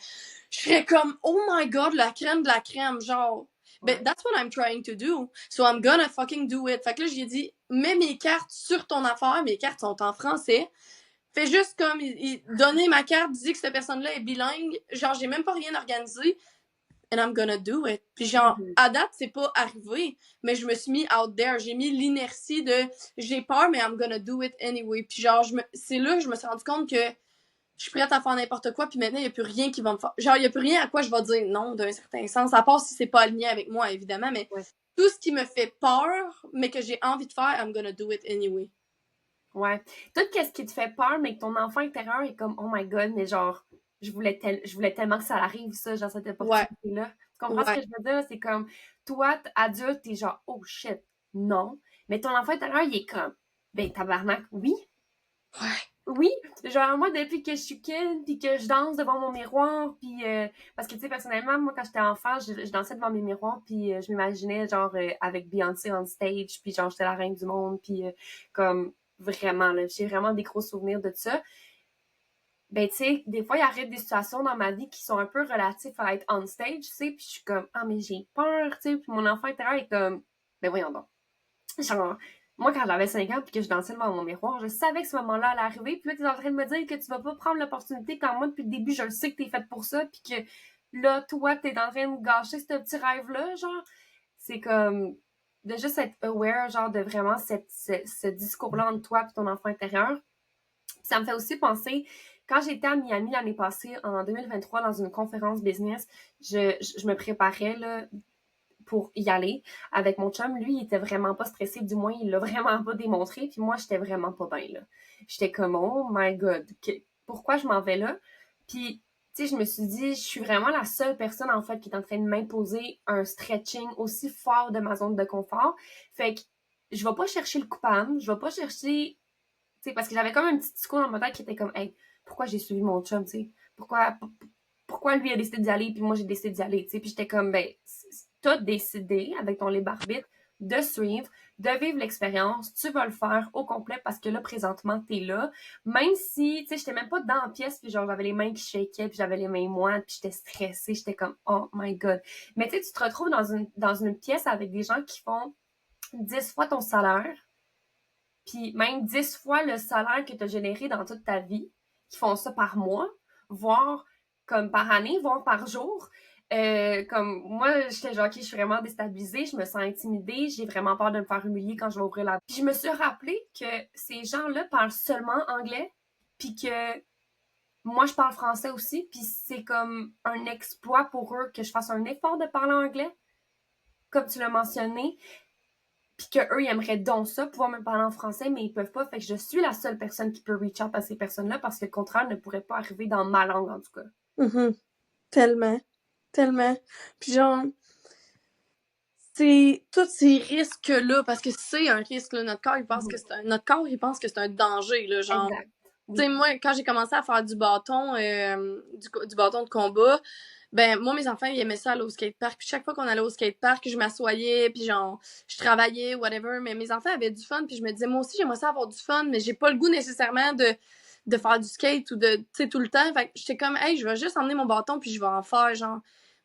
Je serais comme, oh my god, la crème de la crème, genre. But that's what I'm trying to do. So I'm gonna fucking do it. Fait que là, j'ai dit, mets mes cartes sur ton affaire. Mes cartes sont en français. Fais juste comme, donner ma carte, dis que cette personne-là est bilingue. Genre, j'ai même pas rien organisé. And I'm gonna do it. Puis genre, à date, c'est pas arrivé. Mais je me suis mis out there. J'ai mis l'inertie de, j'ai peur, mais I'm gonna do it anyway. Puis genre, c'est là que je me suis rendu compte que je suis prête à faire n'importe quoi, puis maintenant, il n'y a plus rien qui va me faire. Genre, il n'y a plus rien à quoi je vais dire non, d'un certain sens, à part si c'est pas aligné avec moi, évidemment, mais tout ce qui me fait peur, mais que j'ai envie de faire, I'm gonna do it anyway. Ouais. Tout ce qui te fait peur, mais que ton enfant intérieur est comme, oh my god, mais genre, je voulais tellement que ça arrive, ça, genre, cette opportunité-là. Tu comprends ce que je veux dire? C'est comme, toi, adulte, t'es genre, oh shit, non. Mais ton enfant intérieur, il est comme, ben, tabarnak, oui. Ouais. Oui, genre moi depuis que je suis kid puis que je danse devant mon miroir puis parce que tu sais personnellement moi quand j'étais enfant je dansais devant mes miroirs puis je m'imaginais genre avec Beyoncé on stage puis genre j'étais la reine du monde puis comme vraiment là j'ai vraiment des gros souvenirs de ça. Ben tu sais des fois il arrive des situations dans ma vie qui sont un peu relatives à être on stage tu sais puis je suis comme ah mais j'ai peur tu sais puis mon enfant intérieur est comme ben voyons donc. Genre, moi, quand j'avais 5 ans puis que je dansais devant mon miroir, je savais que ce moment-là allait arriver. Puis là, tu es en train de me dire que tu vas pas prendre l'opportunité quand moi, depuis le début, je le sais que t'es faite pour ça. Puis que là, toi, t'es en train de gâcher ce petit rêve-là. Genre, c'est comme de juste être aware, genre, de vraiment ce discours-là entre toi et ton enfant intérieur. Puis ça me fait aussi penser, quand j'étais à Miami l'année passée, en 2023, dans une conférence business, je me préparais, là, pour y aller avec mon chum. Lui, il était vraiment pas stressé, du moins, il l'a vraiment pas démontré. Puis moi, j'étais vraiment pas bien, là. J'étais comme, oh my god, pourquoi je m'en vais là? Puis, tu sais, je me suis dit, je suis vraiment la seule personne, en fait, qui est en train de m'imposer un stretching aussi fort de ma zone de confort. Fait que je vais pas chercher le coupable, je vais pas chercher, tu sais, parce que j'avais comme un petit discours dans ma tête qui était comme, hey, pourquoi j'ai suivi mon chum, tu sais? Pourquoi lui a décidé d'y aller, puis moi j'ai décidé d'y aller, tu sais? Puis j'étais comme, ben, t'as décidé, avec ton libre arbitre, de suivre, de vivre l'expérience, tu vas le faire au complet parce que là, présentement, t'es là. Même si, tu sais, j'étais même pas dans la pièce, puis genre, j'avais les mains qui shakaient, puis j'avais les mains moites, puis j'étais stressée, j'étais comme, oh my god. Mais tu sais, tu te retrouves dans une pièce avec des gens qui font 10 fois ton salaire, puis même 10 fois le salaire que tu as généré dans toute ta vie, qui font ça par mois, voire comme par année, voire par jour. Comme moi, j'étais genre, ok, je suis vraiment déstabilisée, je me sens intimidée, j'ai vraiment peur de me faire humilier quand je vais ouvrir la... Puis je me suis rappelé que ces gens-là parlent seulement anglais, puis que moi, je parle français aussi, puis c'est comme un exploit pour eux que je fasse un effort de parler anglais, comme tu l'as mentionné, puis qu'eux, ils aimeraient donc ça, pouvoir me parler en français, mais ils peuvent pas. Fait que je suis la seule personne qui peut reach out à ces personnes-là parce que le contraire ne pourrait pas arriver dans ma langue, en tout cas. Mm-hmm. Tellement. Tellement. Puis genre, c'est tous ces risques-là, parce que c'est un risque, là. Notre corps, il pense que c'est un danger, là. Genre, Exact. tu sais, moi, quand j'ai commencé à faire du bâton, du bâton de combat, ben, moi, mes enfants, ils aimaient ça aller au skatepark. Puis chaque fois qu'on allait au skatepark, je m'assoyais, puis genre, je travaillais, whatever. Mais mes enfants avaient du fun, puis je me disais, moi aussi, j'aimerais ça avoir du fun, mais j'ai pas le goût nécessairement de faire du skate ou de, tu sais, tout le temps. Fait que j'étais comme, hey, je vais juste emmener mon bâton, puis je vais en faire, genre,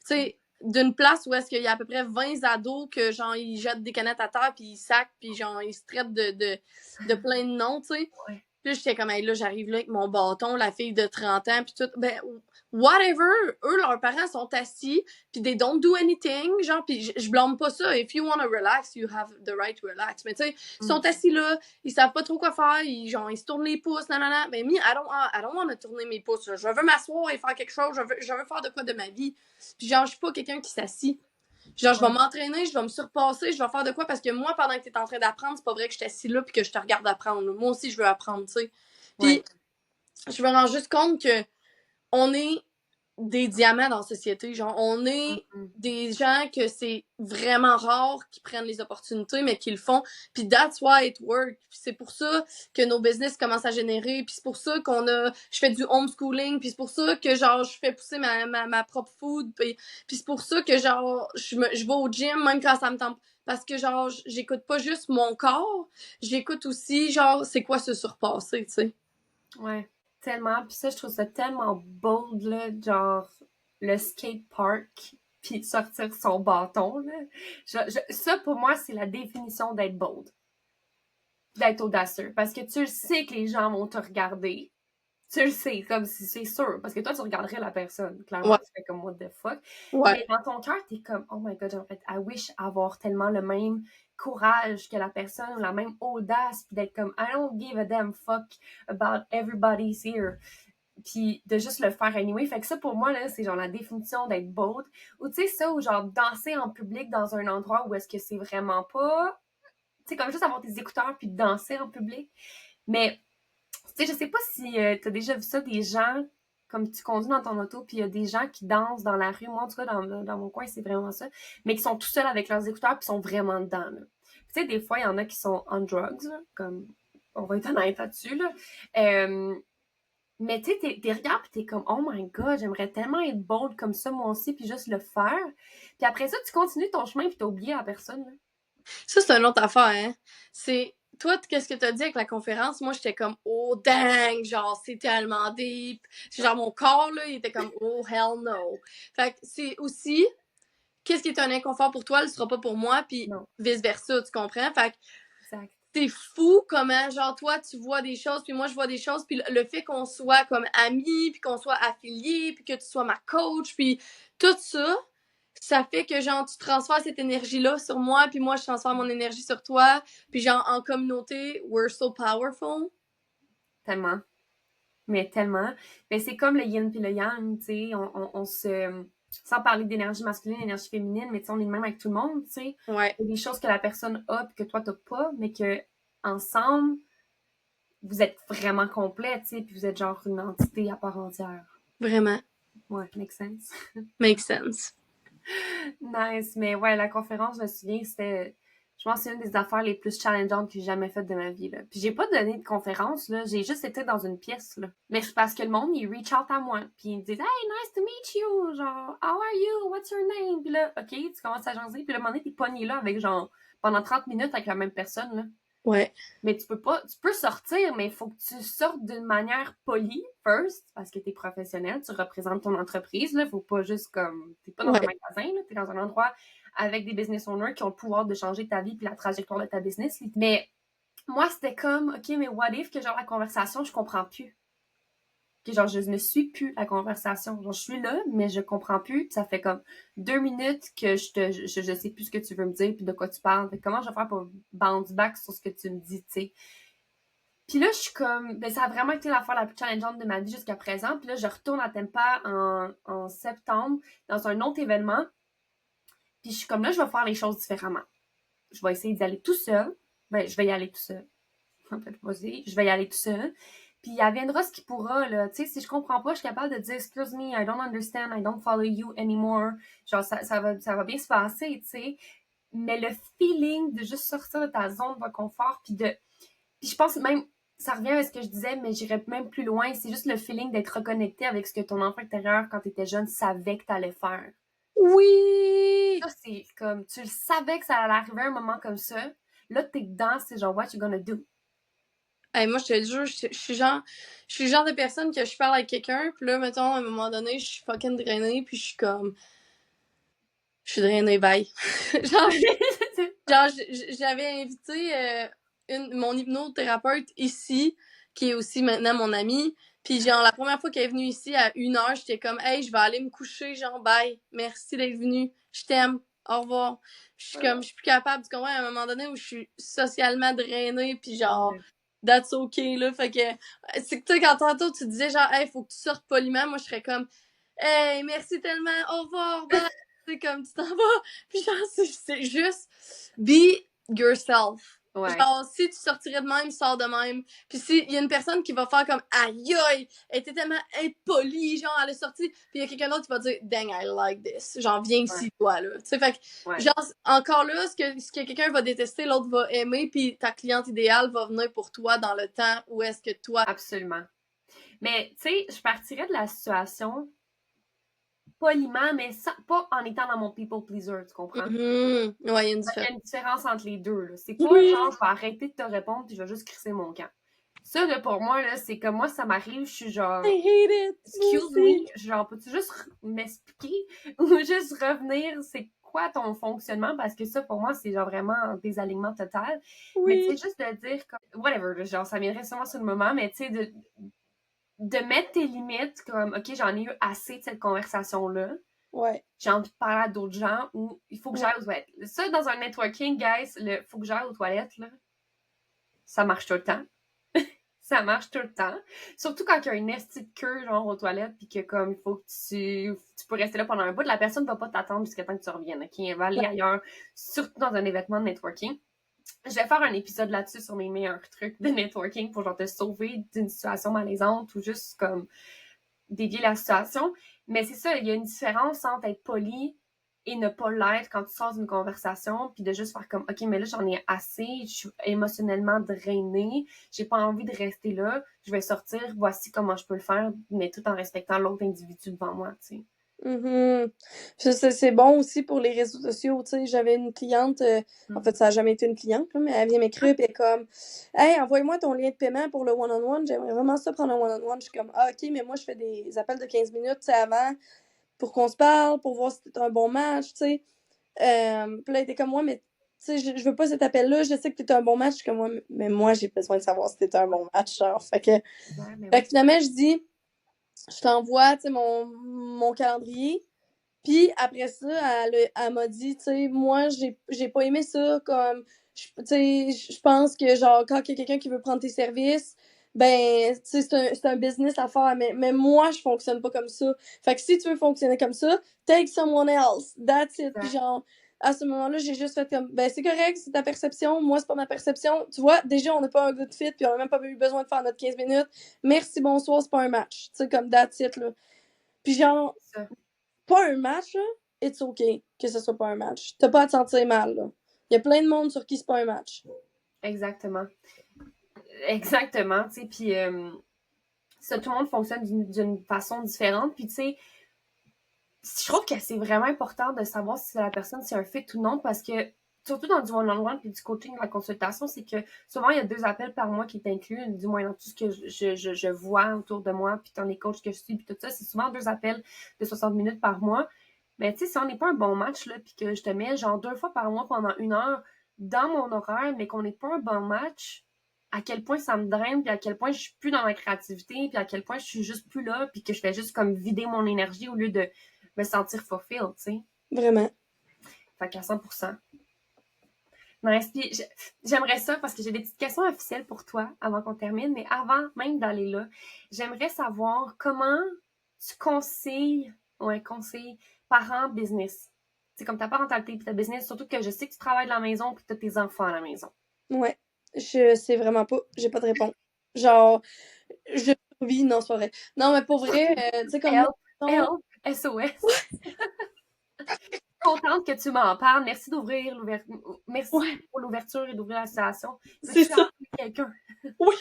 tu sais, d'une place où est-ce qu'il y a à peu près 20 ados que, genre, ils jettent des canettes à terre, puis ils sacent, puis genre, ils se traitent de plein de noms, tu sais. Ouais. Puis j'étais comme, hey, là, j'arrive là avec mon bâton, la fille de 30 ans, puis tout. Ben, whatever, eux, leurs parents sont assis, puis they don't do anything, genre, puis je blâme pas ça. If you wanna relax, you have the right to relax. Mais tu sais, ils sont assis là, ils savent pas trop quoi faire, ils se tournent les pouces, nanana. Ben, I don't wanna tourner mes pouces, là. Je veux m'asseoir et faire quelque chose, je veux faire de quoi de ma vie. Puis genre, je suis pas quelqu'un qui s'assit. Genre, je vais m'entraîner, je vais me surpasser, je vais faire de quoi parce que moi, pendant que t'es en train d'apprendre, c'est pas vrai que je suis assis là puis que je te regarde apprendre. Moi aussi, je veux apprendre, tu sais. Puis, je me rends juste compte que on est des diamants dans la société. Genre, on est Mm-mm. des gens que c'est vraiment rare qui prennent les opportunités, mais qui le font. Puis that's why it works. Puis c'est pour ça que nos business commencent à générer. Puis c'est pour ça je fais du homeschooling. Puis c'est pour ça que, genre, je fais pousser ma propre food. Puis c'est pour ça que, genre, je vais au gym même quand ça me tente. Parce que, genre, j'écoute pas juste mon corps, j'écoute aussi, genre, c'est quoi se surpasser, tu sais. Ouais, tellement. Puis ça, je trouve ça tellement bold, là, genre le skate park, puis sortir son bâton, là. Ça, pour moi, c'est la définition d'être bold, d'être audacieux. Parce que tu le sais que les gens vont te regarder. Tu le sais, comme si c'est sûr. Parce que toi, tu regarderais la personne. Clairement, Ouais, tu fais comme what the fuck. ouais, Mais dans ton cœur, t'es comme oh my god, en fait, I wish avoir tellement le même courage que la personne ou la même audace, puis d'être comme I don't give a damn fuck about everybody's here. Puis de juste le faire anyway. Fait que ça, pour moi, là, c'est genre la définition d'être bold. Ou tu sais, ça, ou genre danser en public dans un endroit où est-ce que c'est vraiment pas. Tu sais, comme juste avoir tes écouteurs puis danser en public. Mais tu sais, je sais pas si t'as déjà vu ça, des gens, comme tu conduis dans ton auto, puis il y a des gens qui dansent dans la rue. Moi, en tout cas, dans mon coin, c'est vraiment ça. Mais qui sont tout seuls avec leurs écouteurs, puis sont vraiment dedans, là. Tu sais, des fois, il y en a qui sont on drugs, là, comme on va être honnête là-dessus, là. Euh, mais tu sais, t'es regardes, puis t'es comme, oh my god, j'aimerais tellement être bold comme ça, moi aussi, puis juste le faire. Puis après ça, tu continues ton chemin, puis t'as oublié la personne, là. ça, c'est une autre affaire, hein. C'est, toi, qu'est-ce que t'as dit avec la conférence? Moi, j'étais comme, oh, dang, genre, c'est tellement deep. Genre, mon corps, là, il était comme, oh, hell no. Fait que c'est aussi, qu'est-ce qui est un inconfort pour toi, ne sera pas pour moi, puis Non, vice-versa, tu comprends? Fait que exact. c'est fou comment, genre, toi, tu vois des choses, puis moi, je vois des choses, puis le fait qu'on soit comme amis, puis qu'on soit affiliés, puis que tu sois ma coach, puis tout ça, ça fait que, genre, tu transfères cette énergie-là sur moi, puis moi, je transfère mon énergie sur toi, puis genre, en communauté, we're so powerful. Tellement. Mais tellement. Mais c'est comme le yin puis le yang, tu sais. On se. Sans parler d'énergie masculine, d'énergie féminine, mais tu sais, on est le même avec tout le monde, tu sais. Ouais, Il y a des choses que la personne a puis que toi, t'as pas, mais que ensemble, vous êtes vraiment complets, tu sais, puis vous êtes genre une entité à part entière. vraiment. Ouais, makes sense. Makes sense. Nice. Mais ouais, la conférence, je me souviens, c'était. Je pense que c'est une des affaires les plus challengeantes que j'ai jamais faites de ma vie, là. Puis j'ai pas donné de conférence, là. J'ai juste été dans une pièce, là. Mais c'est parce que le monde, il reach out à moi. Puis il me dit, hey, nice to meet you. Genre, how are you? What's your name? Puis là, OK, tu commences à jaser. Puis le moment donné, t'es pogné là avec genre, pendant 30 minutes avec la même personne, là. Ouais, Mais tu peux pas, tu peux sortir, mais il faut que tu sortes d'une manière polie, first, parce que t'es professionnel, tu représentes ton entreprise, là. Faut pas juste comme, t'es pas dans un ouais. magasin, là. T'es dans un endroit avec des business owners qui ont le pouvoir de changer ta vie puis la trajectoire de ta business. Mais moi, c'était comme, OK, mais what if que genre la conversation, je comprends plus. Que genre, je ne suis plus la conversation. Genre, je suis là, mais je comprends plus. Puis ça fait comme 2 minutes que je sais plus ce que tu veux me dire puis de quoi tu parles. Fait comment je vais faire pour bounce back sur ce que tu me dis, tu sais. Puis là, je suis comme, ben, ça a vraiment été la fois la plus challengeante de ma vie jusqu'à présent. Puis là, je retourne à Tampa en septembre dans un autre événement. Puis je suis comme là, je vais faire les choses différemment. Je vais essayer d'y aller tout seul. Ben, je vais y aller tout seul. En fait, vas-y, je vais y aller tout seul. Puis il viendra ce qui pourra, là. Tu sais, si je comprends pas, je suis capable de dire, excuse me, I don't understand, I don't follow you anymore. Genre, ça va bien se passer, tu sais. Mais le feeling de juste sortir de ta zone de confort, puis de. Puis je pense même, ça revient à ce que je disais, mais j'irais même plus loin. C'est juste le feeling d'être reconnecté avec ce que ton enfant intérieur, quand tu étais jeune, savait que tu allais faire. Oui! Ça, c'est comme, tu le savais que ça allait arriver à un moment comme ça. Là, t'es dedans, c'est genre, what you gonna do? Hey, moi, je te jure, je suis le genre de personne que je parle avec quelqu'un, puis là, mettons, à un moment donné, je suis fucking drainée, puis je suis comme, je suis drainée, bye. genre, j'avais invité mon hypnothérapeute ici, qui est aussi maintenant mon amie, puis genre, la première fois qu'elle est venue ici, à 1 heure, j'étais comme, hey, je vais aller me coucher, genre, bye, merci d'être venue, je t'aime, au revoir. Je suis comme, je suis plus capable, tu comprends, à un moment donné où je suis socialement drainée, puis genre, Ouais. that's okay, là. Fait que, c'est que, tu sais, quand tantôt tu disais, genre, hey, faut que tu sortes poliment, moi, je serais comme, hey, merci tellement, au revoir, bye. C'est comme, tu t'en vas. Puis genre, c'est juste, be yourself. Ouais. Genre, si tu sortirais de même, sors de même. Puis s'il y a une personne qui va faire comme aïe aïe, elle était tellement impolie, genre, elle est sortie. Puis il y a quelqu'un d'autre qui va dire dang, I like this. Genre, viens Ouais. ici, toi, là. Tu sais, fait que, Ouais. genre, encore là, ce que quelqu'un va détester, l'autre va aimer, puis ta cliente idéale va venir pour toi dans le temps où est-ce que toi. Absolument. Mais, tu sais, je partirais de la situation poliment, mais pas en étant dans mon people pleaser, tu comprends? Ouais, il y a une Parce qu'il différence. y a une différence entre les deux, là. C'est pas Oui! genre, je vais arrêter de te répondre puis je vais juste crisser mon camp. Ça, là, pour moi, là, c'est comme moi, ça m'arrive, je suis genre, I hate it! Moi excuse me, aussi! genre, peux-tu juste m'expliquer ou juste revenir, c'est quoi ton fonctionnement? Parce que ça, pour moi, c'est genre vraiment un désalignement total. Mais tu sais, Oui! juste de dire, comme, whatever, là, genre, ça viendrait sûrement sur le moment, mais tu sais, de mettre tes limites comme, OK, j'en ai eu assez de cette conversation-là. Ouais. J'ai envie de parler à d'autres gens ou il faut que Ouais. j'aille aux toilettes. Ça, dans un networking, guys, le faut que j'aille aux toilettes, là, ça marche tout le temps. Ça marche tout le temps. Surtout quand il y a une esti de queue, genre, aux toilettes, puis que, comme, il faut que tu peux rester là pendant un bout. La personne ne va pas t'attendre jusqu'à temps que tu reviennes, OK? Elle va aller ailleurs, surtout dans un événement de networking. Je vais faire un épisode là-dessus sur mes meilleurs trucs de networking pour, genre, te sauver d'une situation malaisante ou juste, comme, dévier la situation. Mais c'est ça, il y a une différence entre être poli et ne pas l'être quand tu sors d'une conversation, puis de juste faire comme, OK, mais là, j'en ai assez, je suis émotionnellement drainée, j'ai pas envie de rester là, je vais sortir, voici comment je peux le faire, mais tout en respectant l'autre individu devant moi, tu sais. Mhm. C'est bon aussi pour les réseaux sociaux, tu sais, j'avais une cliente, en fait, ça a jamais été une cliente, là, mais elle vient m'écrire, puis elle est comme, hey, envoie-moi ton lien de paiement pour le one-on-one, j'aimerais vraiment ça prendre un one-on-one. Je suis comme, ah, ok, mais moi, je fais des appels de 15 minutes, tu sais, avant, pour qu'on se parle, pour voir si c'est un bon match, tu sais. Puis là, elle était comme, moi, mais, tu sais, je veux pas cet appel-là, je sais que t'es un bon match. Je suis comme, moi, mais moi, j'ai besoin de savoir si t'es un bon match, genre. Ouais, mais Fait oui. que finalement, je dis, je t'envoie, tu sais, mon calendrier. Puis après ça, elle m'a dit, tu sais, moi, j'ai pas aimé ça, comme, tu sais, je pense que, genre, quand il y a quelqu'un qui veut prendre tes services, ben, tu sais, c'est un business à faire, mais moi, je fonctionne pas comme ça. Fait que si tu veux fonctionner comme ça, take someone else, that's it. Puis Exact. genre, à ce moment-là, j'ai juste fait comme, ben, c'est correct, c'est ta perception, moi, c'est pas ma perception. Tu vois, déjà, on n'a pas un good fit, puis on a même pas eu besoin de faire notre 15 minutes. Merci, bonsoir, c'est pas un match. Tu sais, comme, that's it, là. Puis genre, Ça. pas un match, là, it's okay que ce soit pas un match. T'as pas à te sentir mal, là. Il y a plein de monde sur qui c'est pas un match. Exactement. Exactement, tu sais, puis ça, tout le monde fonctionne d'une façon différente, puis tu sais, je trouve que c'est vraiment important de savoir si la personne c'est un fit ou non parce que surtout dans du one-on-one puis du coaching, de la consultation, c'est que souvent il y a 2 appels par mois qui est inclus, du moins dans tout ce que je vois autour de moi, puis dans les coachs que je suis, puis tout ça, c'est souvent 2 appels de 60 minutes par mois. Mais tu sais, si on n'est pas un bon match, là, puis que je te mets genre 2 fois par mois pendant 1 heure dans mon horaire, mais qu'on n'est pas un bon match, à quel point ça me draine, puis à quel point je suis plus dans ma créativité, puis à quel point je suis juste plus là, puis que je fais juste comme vider mon énergie au lieu de me sentir fulfilled, tu sais. Vraiment. Fait qu'à 100%. Nice. Puis j'aimerais ça parce que j'ai des petites questions officielles pour toi avant qu'on termine, mais avant même d'aller là, j'aimerais savoir comment tu conseilles, ouais, conseilles parents business. C'est comme ta parentalité puis ta business, surtout que je sais que tu travailles de la maison puis tu as tes enfants à la maison. Ouais. Je sais vraiment pas. J'ai pas de réponse. Genre, je vis, non, c'est pas vrai. Non, mais pour vrai, tu sais, comme moi, Help, non, help, SOS. Contente que tu m'en parles. Merci d'ouvrir l'ouverture. Merci ouais, pour l'ouverture et d'ouvrir la situation. c'est Peux-tu ça. appeler quelqu'un? Oui.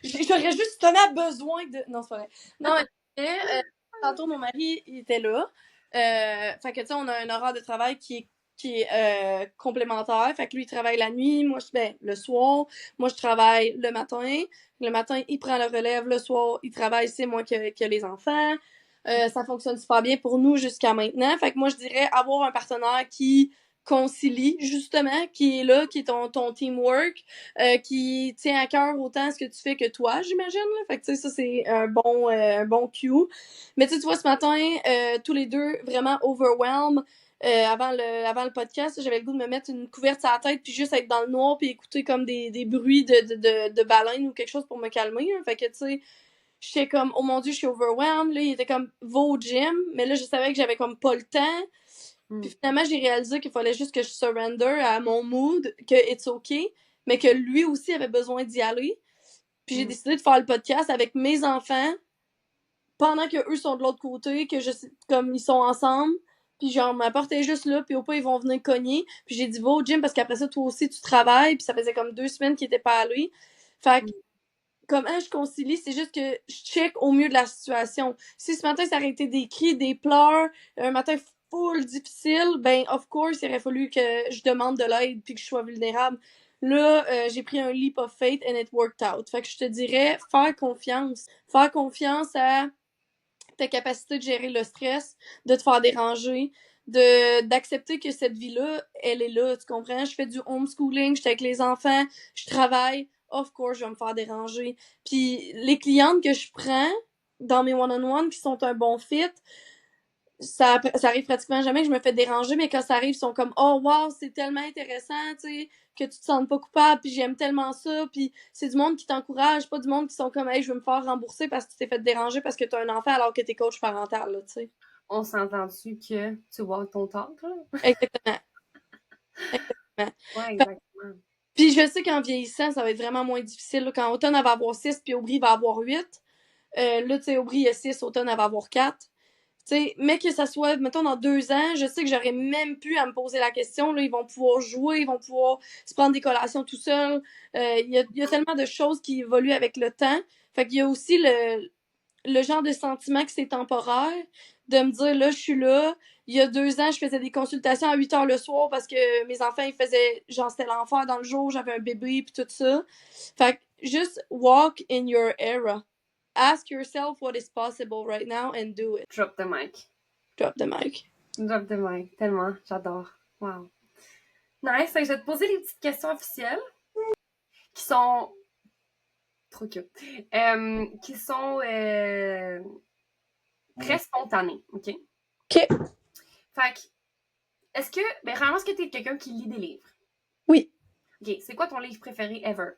J'aurais juste tellement besoin de. Non, c'est pas vrai. Non, mais tantôt, mon mari, il était là. Fait que, tu sais, on a un horaire de travail qui est complémentaire. Fait que lui, il travaille la nuit, moi, ben, le soir. Moi, je travaille le matin. Le matin, il prend le relève. Le soir, il travaille, c'est moi que les enfants. Ça fonctionne super bien pour nous jusqu'à maintenant. Fait que moi, je dirais avoir un partenaire qui concilie, justement, qui est là, qui est ton teamwork, qui tient à cœur autant ce que tu fais que toi, j'imagine. Là. Fait que, tu sais, ça, c'est un bon cue. Mais tu vois, ce matin, tous les deux, vraiment overwhelmed. Avant le podcast, j'avais le goût de me mettre une couverte sur la tête puis juste être dans le noir puis écouter comme des bruits de baleines ou quelque chose pour me calmer. Hein. Fait que, tu sais, j'étais comme, oh mon Dieu, je suis overwhelmed. Là, il était comme, va au gym. Mais là, je savais que j'avais comme pas le temps. Puis finalement, j'ai réalisé qu'il fallait juste que je surrender à mon mood, que it's okay. mais que lui aussi avait besoin d'y aller. Puis j'ai décidé de faire le podcast avec mes enfants pendant que eux sont de l'autre côté, que je sais, comme ils sont ensemble. Puis genre, ma porte est juste là, puis au pas, ils vont venir cogner. Puis j'ai dit, va au gym, parce qu'après ça, toi aussi, tu travailles. Puis ça faisait comme 2 semaines qu'il était pas allé. Fait que, comment je concilie, c'est juste que je check au mieux de la situation. Si ce matin, ça aurait été des cris, des pleurs, un matin full difficile, ben, of course, il aurait fallu que je demande de l'aide puis que je sois vulnérable. Là, j'ai pris un leap of faith and it worked out. Fait que je te dirais, faire confiance. Faire confiance à ta capacité de gérer le stress, de te faire déranger, d'accepter que cette vie-là, elle est là, tu comprends? Je fais du homeschooling, je suis avec les enfants, je travaille, of course, je vais me faire déranger. Puis les clientes que je prends dans mes one-on-one qui sont un bon fit, ça arrive pratiquement jamais que je me fais déranger, mais quand ça arrive, ils sont comme oh wow, c'est tellement intéressant, tu sais, que tu te sens pas coupable, puis j'aime tellement ça, puis c'est du monde qui t'encourage, pas du monde qui sont comme hey, je veux me faire rembourser parce que tu t'es fait déranger parce que t'as un enfant alors que t'es coach parental, là, tu sais. On s'entend-tu que tu vois ton talk, là? Exactement. Exactement. Ouais, exactement. Puis je sais qu'en vieillissant, ça va être vraiment moins difficile. Là. Quand Automne, elle va avoir 6, puis Aubry va avoir 8. Là, tu sais, Aubry a 6, Automne, elle va avoir 4. T'sais, mais que ça soit, mettons, dans 2 ans, je sais que j'aurais même pu à me poser la question. Là, ils vont pouvoir jouer, ils vont pouvoir se prendre des collations tout seuls. Il y a tellement de choses qui évoluent avec le temps. Fait qu'il y a aussi le genre de sentiment que c'est temporaire, de me dire, là, je suis là. Il y a 2 ans, je faisais des consultations à 8 heures le soir parce que mes enfants, ils faisaient, genre, c'était l'enfer dans le jour, j'avais un bébé, puis tout ça. Fait que juste walk in your era. Ask yourself what is possible right now and do it. Drop the mic. Drop the mic. Drop the mic. Tellement. J'adore. Wow. Nice. Je vais te poser des petites questions officielles qui sont trop cute. Qui sont très spontanées. OK? OK. Fait que, est-ce que, ben, vraiment, est-ce que t'es quelqu'un qui lit des livres? Oui. OK. C'est quoi ton livre préféré ever?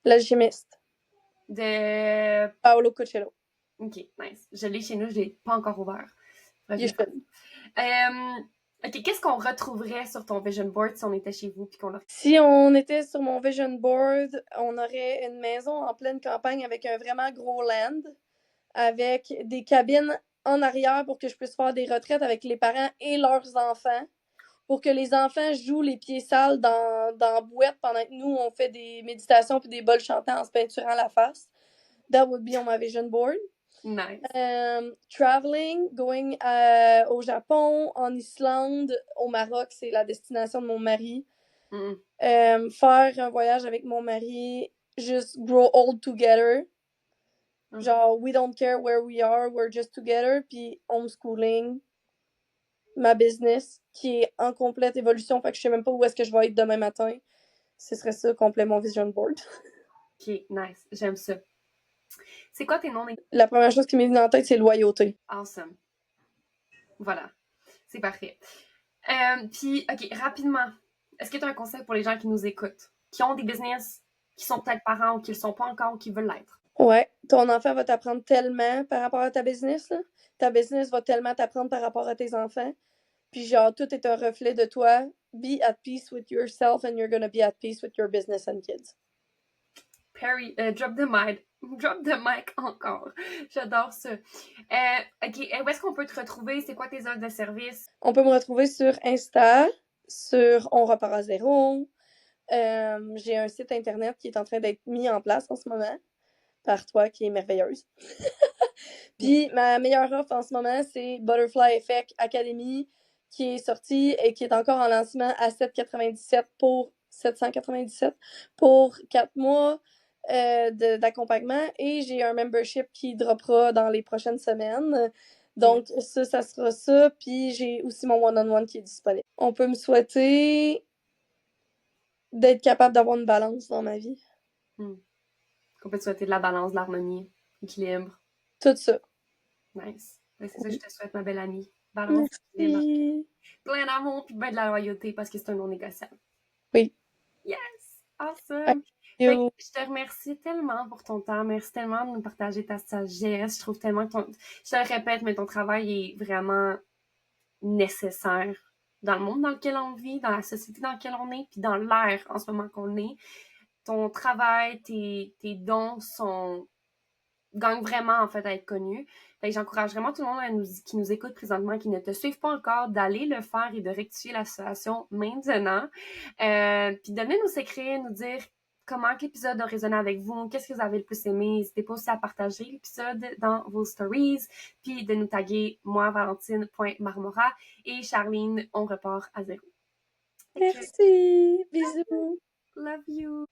L'alchimiste. De Paolo Coelho. OK, nice. Je l'ai chez nous, je l'ai pas encore ouvert. Il est fun. OK, qu'est-ce qu'on retrouverait sur ton vision board si on était chez vous puis qu'on a... Si on était sur mon vision board, on aurait une maison en pleine campagne avec un vraiment gros land, avec des cabines en arrière pour que je puisse faire des retraites avec les parents et leurs enfants, pour que les enfants jouent les pieds sales dans la bouette pendant que nous, on fait des méditations puis des bols chantants en se peinturant la face. That would be on my vision board. Nice. Traveling, going au Japon, en Islande, au Maroc, c'est la destination de mon mari. Faire un voyage avec mon mari, just grow old together. Genre, we don't care where we are, we're just together. Puis homeschooling, ma business, qui est en complète évolution, fait que je sais même pas où est-ce que je vais être demain matin. Ce serait ça, complet mon vision board. OK, nice. J'aime ça. C'est quoi tes noms? La première chose qui m'est venue en tête, c'est loyauté. Awesome. Voilà. C'est parfait. Puis, OK, rapidement, est-ce que tu as un conseil pour les gens qui nous écoutent, qui ont des business, qui sont peut-être parents ou qui ne le sont pas encore ou qui veulent l'être? Ouais, ton enfant va t'apprendre tellement par rapport à ta business, là. Ta business va tellement t'apprendre par rapport à tes enfants. Puis genre, tout est un reflet de toi. Be at peace with yourself and you're gonna be at peace with your business and kids. Perry, drop the mic. Drop the mic encore. J'adore ça. OK, où est-ce qu'on peut te retrouver? C'est quoi tes offres de service? On peut me retrouver sur Insta, sur On repart à zéro. J'ai un site internet qui est en train d'être mis en place en ce moment par toi, qui est merveilleuse. Puis ma meilleure offre en ce moment, c'est Butterfly Effect Academy, qui est sortie et qui est encore en lancement à 797 pour 797 pour 4 mois d'accompagnement. Et j'ai un membership qui droppera dans les prochaines semaines. Donc, ça sera ça. Puis j'ai aussi mon one-on-one qui est disponible. On peut me souhaiter d'être capable d'avoir une balance dans ma vie. On peut te souhaiter de la balance, de l'harmonie, l'équilibre. Tout ça. Nice. C'est ça que je te souhaite, ma belle amie. Balance, équilibre. Plein d'amour puis ben de la loyauté parce que c'est un non négociable. Oui. Yes! Awesome! Fait que je te remercie tellement pour ton temps. Merci tellement de nous partager ta sagesse. Je trouve tellement que je te le répète, mais ton travail est vraiment nécessaire dans le monde dans lequel on vit, dans la société dans laquelle on est, puis dans l'air en ce moment qu'on est. Ton travail, tes dons gagnent vraiment en fait à être connus. Fait que j'encourage vraiment tout le monde qui nous écoute présentement, qui ne te suivent pas encore, d'aller le faire et de rectifier la situation maintenant. Puis de venir nous écrire, nous dire comment l'épisode a résonné avec vous, qu'est-ce que vous avez le plus aimé. N'hésitez pas aussi à partager l'épisode dans vos stories, puis de nous taguer moi, Valentine.marmora et Charline, on repart à zéro. Merci. Bisous. Love you.